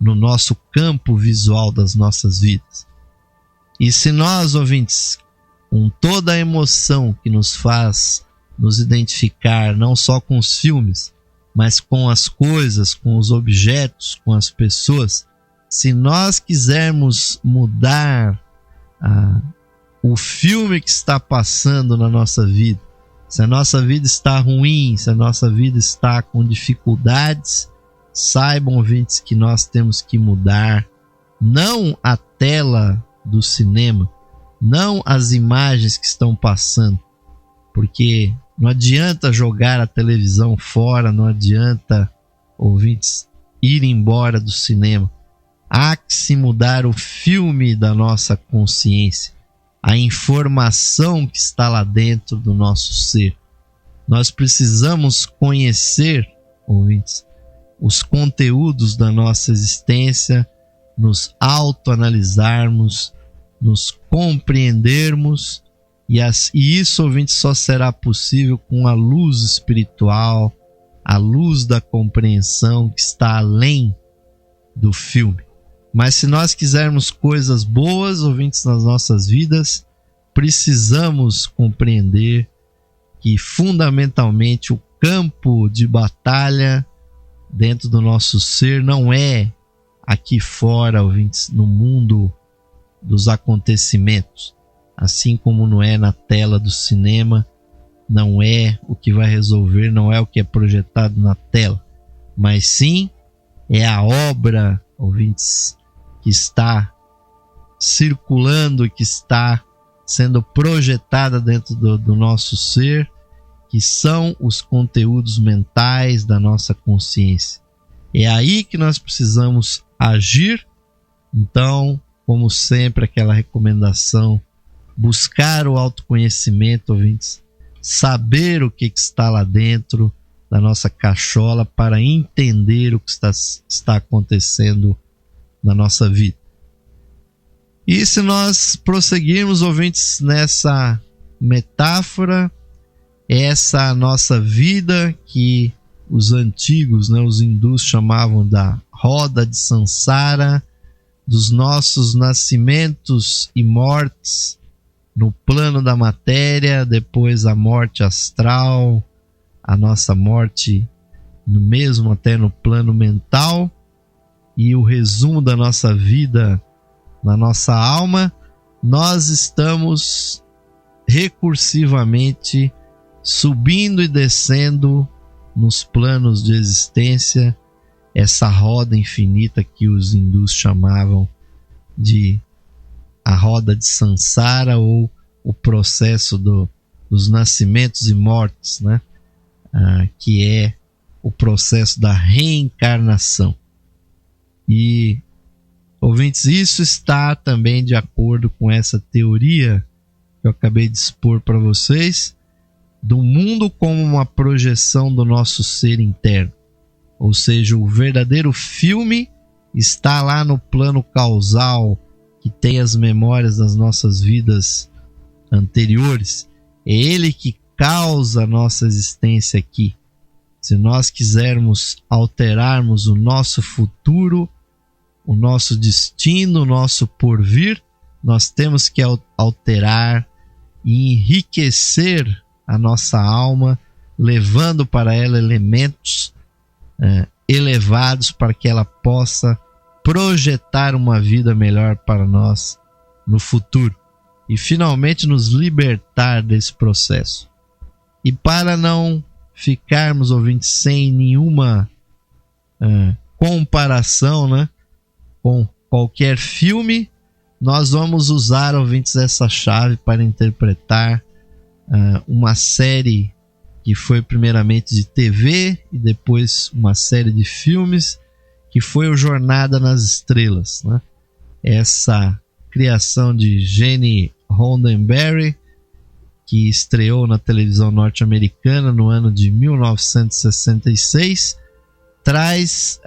no nosso campo visual das nossas vidas. E se nós, ouvintes, com toda a emoção que nos faz nos identificar não só com os filmes, mas com as coisas, com os objetos, com as pessoas, se nós quisermos mudar o filme que está passando na nossa vida, se a nossa vida está ruim, se a nossa vida está com dificuldades, saibam, ouvintes, que nós temos que mudar não a tela do cinema, não as imagens que estão passando, porque não adianta jogar a televisão fora, não adianta, ouvintes, ir embora do cinema. Há que se mudar o filme da nossa consciência, a informação que está lá dentro do nosso ser. Nós precisamos conhecer, ouvintes, os conteúdos da nossa existência, nos autoanalisarmos, nos compreendermos, e isso, ouvintes, só será possível com a luz espiritual, a luz da compreensão que está além do filme. Mas se nós quisermos coisas boas, ouvintes, nas nossas vidas, precisamos compreender que fundamentalmente o campo de batalha dentro do nosso ser não é aqui fora, ouvintes, no mundo dos acontecimentos. Assim como não é na tela do cinema, não é o que vai resolver, não é o que é projetado na tela, mas sim é a obra, ouvintes, que está circulando, que está sendo projetada dentro do nosso ser, que são os conteúdos mentais da nossa consciência. É aí que nós precisamos agir. Então, como sempre, aquela recomendação: buscar o autoconhecimento, ouvintes, saber o que está lá dentro da nossa cachola para entender o que está acontecendo na nossa vida. E se nós prosseguirmos, ouvintes, nessa metáfora, essa nossa vida que os antigos, os hindus chamavam da roda de Sansara, dos nossos nascimentos e mortes no plano da matéria, depois a morte astral, a nossa morte mesmo até no plano mental, e o resumo da nossa vida na nossa alma, nós estamos recursivamente subindo e descendo nos planos de existência, essa roda infinita que os hindus chamavam de a roda de Sansara, ou o processo dos nascimentos e mortes, que é o processo da reencarnação. E, ouvintes, isso está também de acordo com essa teoria que eu acabei de expor para vocês, do mundo como uma projeção do nosso ser interno. Ou seja, o verdadeiro filme está lá no plano causal, que tem as memórias das nossas vidas anteriores. É ele que causa a nossa existência aqui. Se nós quisermos alterarmos o nosso futuro, o nosso destino, o nosso porvir, nós temos que alterar e enriquecer a nossa alma, levando para ela elementos elevados para que ela possa projetar uma vida melhor para nós no futuro e finalmente nos libertar desse processo. E para não ficarmos, ouvintes, sem nenhuma comparação, com qualquer filme, nós vamos usar, ouvintes, essa chave para interpretar uma série que foi primeiramente de TV e depois uma série de filmes, que foi o Jornada nas Estrelas, Essa criação de Gene Roddenberry, que estreou na televisão norte-americana no ano de 1966, traz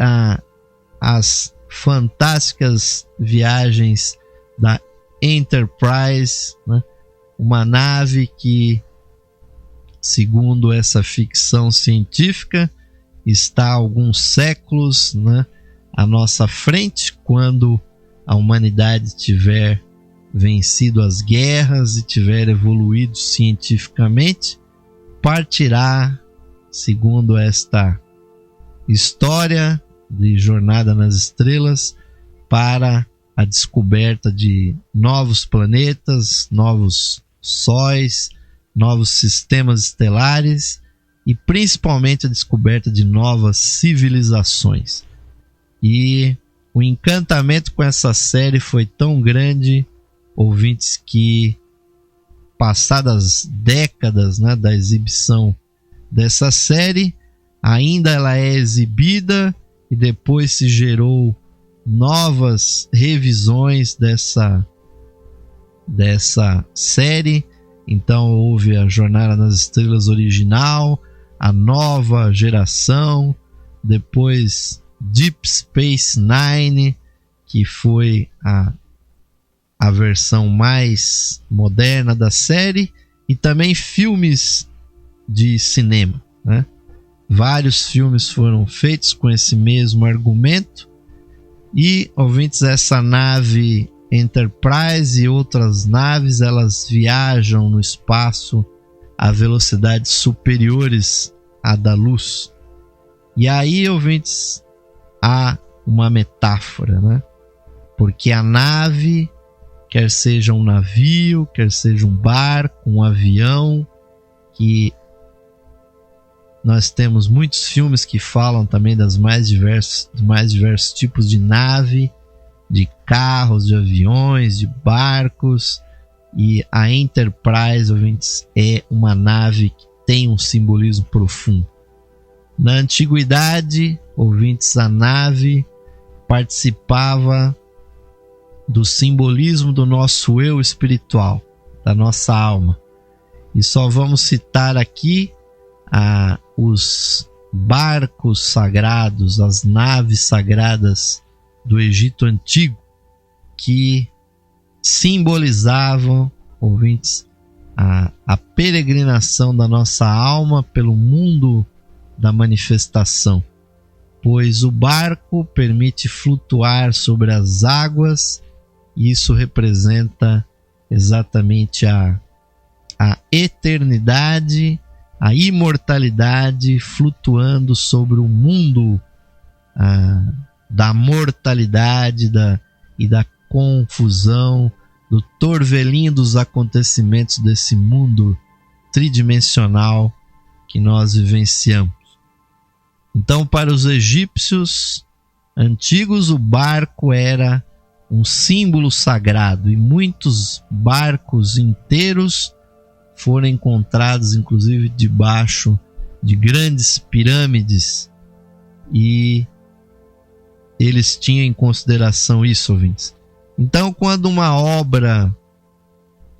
as fantásticas viagens da Enterprise, uma nave que, segundo essa ficção científica, está há alguns séculos à nossa frente. Quando a humanidade tiver vencido as guerras e tiver evoluído cientificamente, partirá, segundo esta história de Jornada nas Estrelas, para a descoberta de novos planetas, novos sóis, novos sistemas estelares e principalmente a descoberta de novas civilizações. E o encantamento com essa série foi tão grande, ouvintes, que passadas décadas da exibição dessa série, ainda ela é exibida e depois se gerou novas revisões dessa série. Então houve a Jornada nas Estrelas original, a nova geração, depois Deep Space Nine, que foi a versão mais moderna da série, e também filmes de cinema, vários filmes foram feitos com esse mesmo argumento. E, ouvintes, essa nave Enterprise e outras naves, elas viajam no espaço a velocidades superiores à da luz. E aí, ouvintes, há uma metáfora, né? Porque a nave, quer seja um navio, quer seja um barco, um avião, que nós temos muitos filmes que falam também dos mais diversos tipos de nave, de carros, de aviões, de barcos. E a Enterprise, ouvintes, é uma nave que tem um simbolismo profundo. Na antiguidade, ouvintes, a nave participava do simbolismo do nosso eu espiritual, da nossa alma. E só vamos citar aqui os barcos sagrados, as naves sagradas do Egito Antigo, que simbolizavam, ouvintes, a peregrinação da nossa alma pelo mundo da manifestação, pois o barco permite flutuar sobre as águas, e isso representa exatamente a eternidade, a imortalidade flutuando sobre o mundo da mortalidade e da confusão, do torvelinho dos acontecimentos desse mundo tridimensional que nós vivenciamos. Então, para os egípcios antigos, o barco era um símbolo sagrado, e muitos barcos inteiros foram encontrados, inclusive, debaixo de grandes pirâmides, e eles tinham em consideração isso, ouvintes. Então, quando uma obra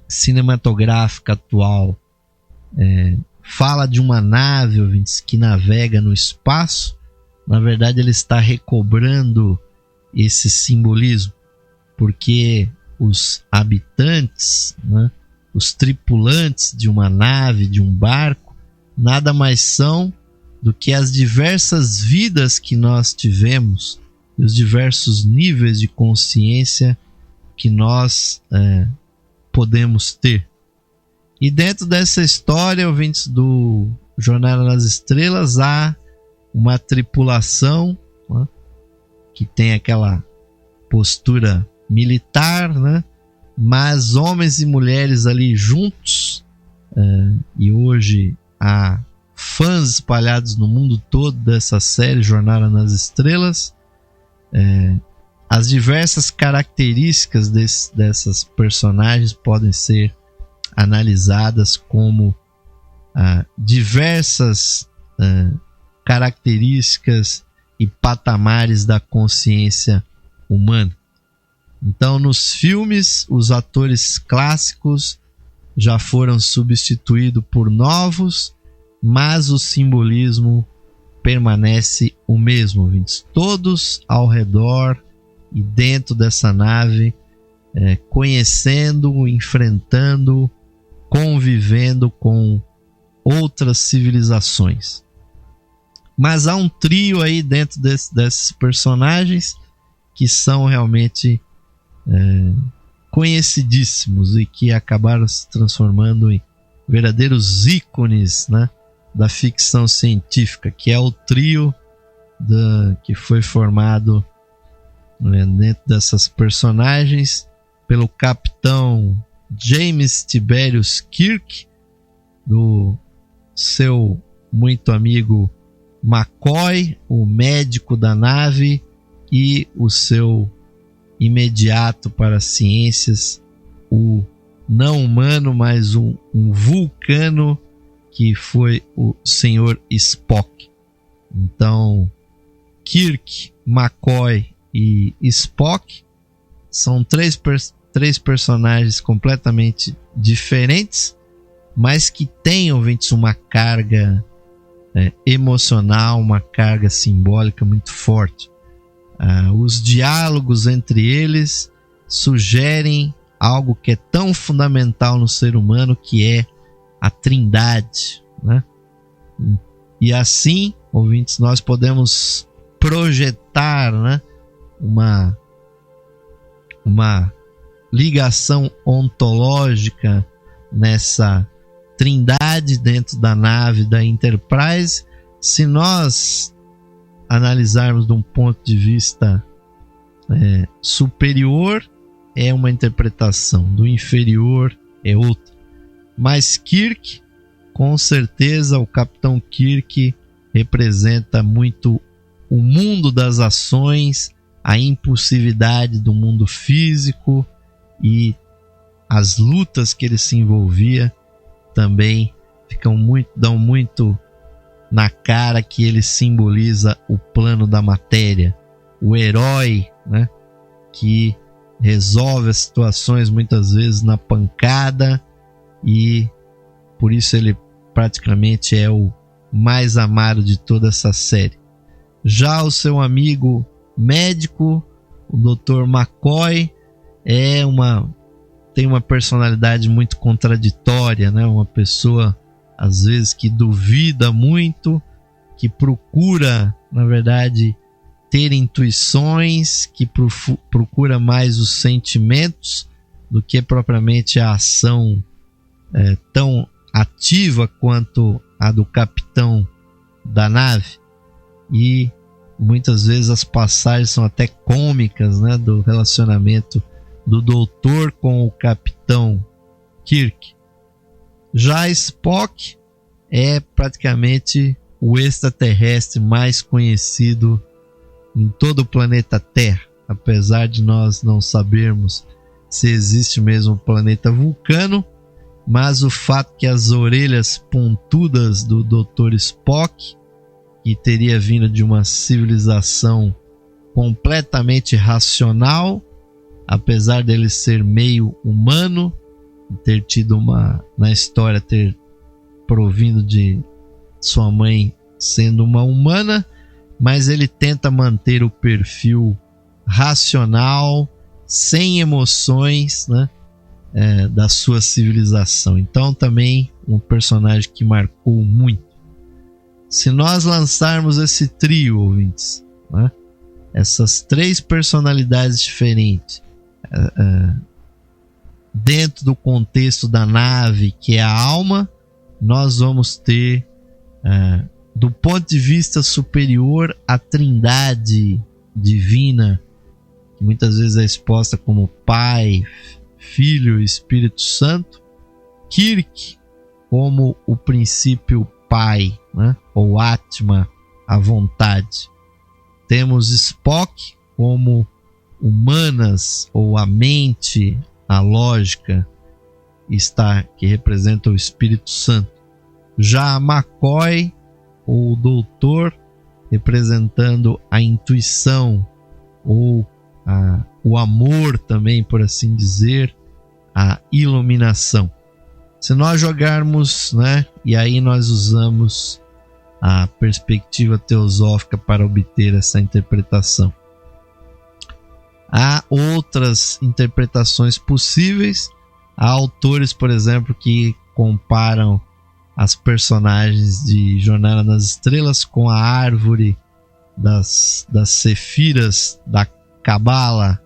cinematográfica atual fala de uma nave, ouvintes, que navega no espaço, na verdade ele está recobrando esse simbolismo, porque os habitantes, né, os tripulantes de uma nave, de um barco, nada mais são do que as diversas vidas que nós tivemos, e os diversos níveis de consciência que nós podemos ter. E dentro dessa história, ouvintes do Jornada nas Estrelas, há uma tripulação, né, que tem aquela postura militar, né, mas homens e mulheres ali juntos, e hoje há fãs espalhados no mundo todo dessa série Jornada nas Estrelas. As diversas características dessas personagens podem ser analisadas como diversas características e patamares da consciência humana. Então, nos filmes, os atores clássicos já foram substituídos por novos, mas o simbolismo permanece o mesmo, ouvintes. Todos ao redor e dentro dessa nave, conhecendo, enfrentando, convivendo com outras civilizações. Mas há um trio aí dentro desses personagens que são realmente conhecidíssimos e que acabaram se transformando em verdadeiros ícones, né, da ficção científica, que é o trio que foi formado, né, dentro dessas personagens pelo capitão James Tiberius Kirk, do seu muito amigo McCoy, o médico da nave, e o seu imediato para as ciências, o não humano, mas um vulcano, que foi o Sr. Spock. Então, Kirk, McCoy e Spock são três personagens completamente diferentes, mas que têm, ouvintes, uma carga emocional, uma carga simbólica muito forte. Os diálogos entre eles sugerem algo que é tão fundamental no ser humano, que é a trindade, né? E assim, ouvintes, nós podemos projetar, né, uma ligação ontológica nessa trindade dentro da nave da Enterprise, se nós analisarmos de um ponto de vista superior, é uma interpretação, do inferior é outra. Mas Kirk, com certeza, o Capitão Kirk representa muito o mundo das ações, a impulsividade do mundo físico, e as lutas que ele se envolvia também dão muito na cara que ele simboliza o plano da matéria, o herói, né, que resolve as situações muitas vezes na pancada, e por isso ele praticamente é o mais amado de toda essa série. Já o seu amigo médico, o Dr. McCoy, tem uma personalidade muito contraditória, né? Uma pessoa às vezes que duvida muito, que procura, na verdade, ter intuições, que procura mais os sentimentos do que propriamente a ação tão ativa quanto a do capitão da nave. E muitas vezes as passagens são até cômicas, né, do relacionamento do doutor com o capitão Kirk. Já Spock é praticamente o extraterrestre mais conhecido em todo o planeta Terra, apesar de nós não sabermos se existe mesmo o planeta Vulcano, mas o fato que as orelhas pontudas do Dr. Spock, que teria vindo de uma civilização completamente racional, apesar dele ser meio humano, ter tido na história ter provindo de sua mãe sendo uma humana, mas ele tenta manter o perfil racional, sem emoções, né, da sua civilização. Então também um personagem que marcou muito. Se nós lançarmos esse trio, ouvintes, né, essas três personalidades diferentes, dentro do contexto da nave, que é a alma, nós vamos ter, do ponto de vista superior, a trindade divina, que muitas vezes é exposta como Pai, Filho e Espírito Santo. Kirk como o princípio Pai, né? Ou Atma, a vontade. Temos Spock como humanas, ou a mente, a lógica, que representa o Espírito Santo. Já McCoy, ou doutor, representando a intuição, ou o amor também, por assim dizer, a iluminação. Se nós jogarmos, né, e aí nós usamos a perspectiva teosófica para obter essa interpretação. Há outras interpretações possíveis. Há autores, por exemplo, que comparam as personagens de Jornada nas Estrelas com a árvore das sefiras da Cabala,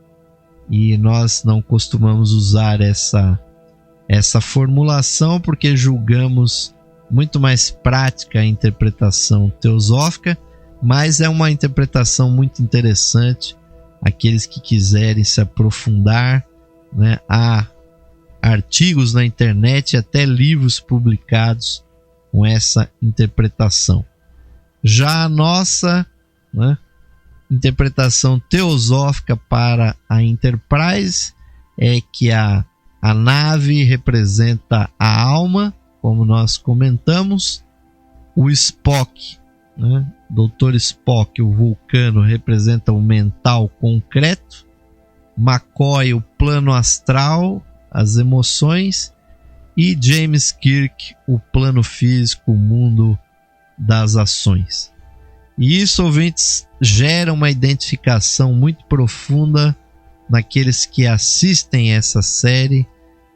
e nós não costumamos usar essa formulação porque julgamos muito mais prática a interpretação teosófica, mas é uma interpretação muito interessante. Aqueles que quiserem se aprofundar, né, há artigos na internet e até livros publicados com essa interpretação. Já a nossa, né, interpretação teosófica para a Enterprise é que a nave representa a alma, como nós comentamos. O Spock, né, Dr. Spock, o vulcano, representa o mental concreto. McCoy, o plano astral, as emoções. E James Kirk, o plano físico, o mundo das ações. E isso, ouvintes, gera uma identificação muito profunda naqueles que assistem essa série,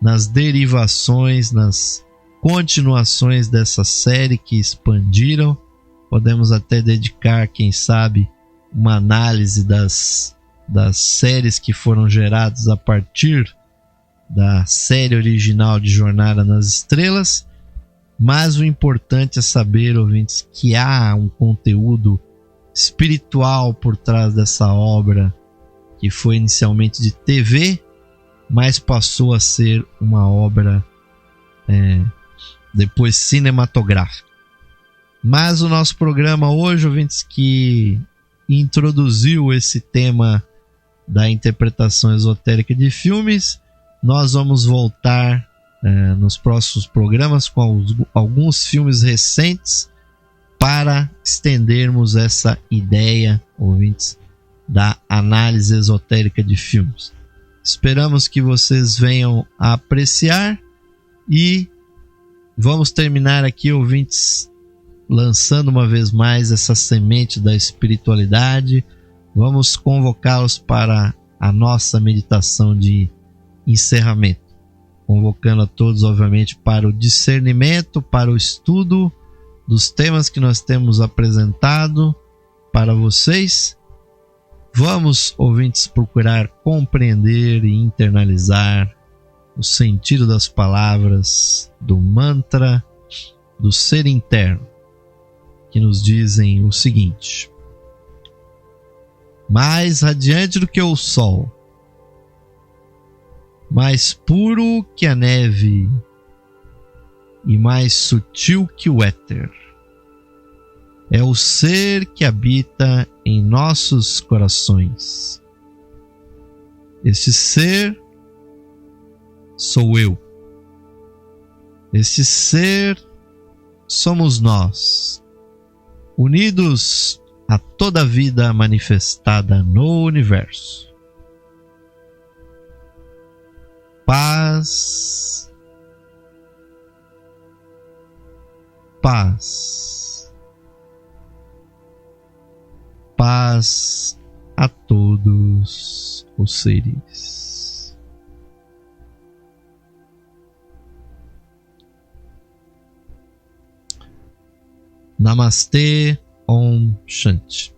nas derivações, nas continuações dessa série que expandiram, Podemos até dedicar, quem sabe, uma análise das séries que foram geradas a partir da série original de Jornada nas Estrelas. Mas o importante é saber, ouvintes, que há um conteúdo espiritual por trás dessa obra, que foi inicialmente de TV, mas passou a ser uma obra depois cinematográfica. Mas o nosso programa hoje, ouvintes, que introduziu esse tema da interpretação esotérica de filmes, nós vamos voltar nos próximos programas com alguns filmes recentes para estendermos essa ideia, ouvintes, da análise esotérica de filmes. Esperamos que vocês venham a apreciar e vamos terminar aqui, ouvintes, lançando uma vez mais essa semente da espiritualidade. Vamos convocá-los para a nossa meditação de encerramento, convocando a todos, obviamente, para o discernimento, para o estudo dos temas que nós temos apresentado para vocês. Vamos, ouvintes, procurar compreender e internalizar o sentido das palavras do mantra do ser interno, que nos dizem o seguinte: mais radiante do que o sol, mais puro que a neve e mais sutil que o éter, é o ser que habita em nossos corações. Este ser sou eu. Este ser somos nós, unidos a toda a vida manifestada no universo. Paz, paz, paz a todos os seres. Namastê, Om Shanti.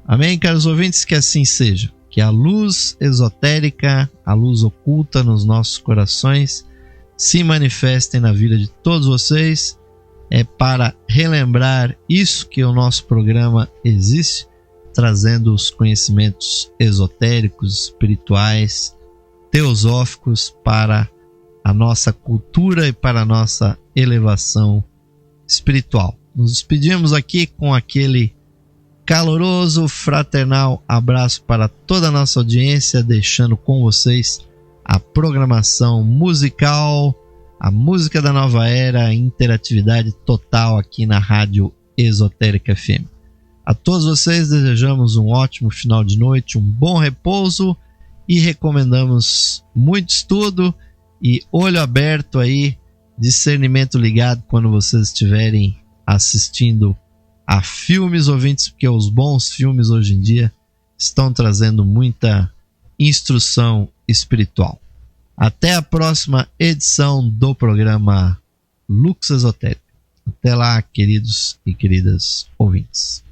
Amém, caros ouvintes, que assim seja. Que a luz esotérica, a luz oculta nos nossos corações, se manifestem na vida de todos vocês. É para relembrar isso que o nosso programa existe, trazendo os conhecimentos esotéricos, espirituais, teosóficos para a nossa cultura e para a nossa elevação espiritual. Nos despedimos aqui com aquele caloroso, fraternal abraço para toda a nossa audiência, deixando com vocês a programação musical, a música da nova era, a interatividade total aqui na Rádio Esotérica FM. A todos vocês desejamos um ótimo final de noite, um bom repouso e recomendamos muito estudo e olho aberto aí, discernimento ligado quando vocês estiverem assistindo a filmes, ouvintes, porque os bons filmes hoje em dia estão trazendo muita instrução espiritual. Até a próxima edição do programa Lux Esotérica. Até lá, queridos e queridas ouvintes.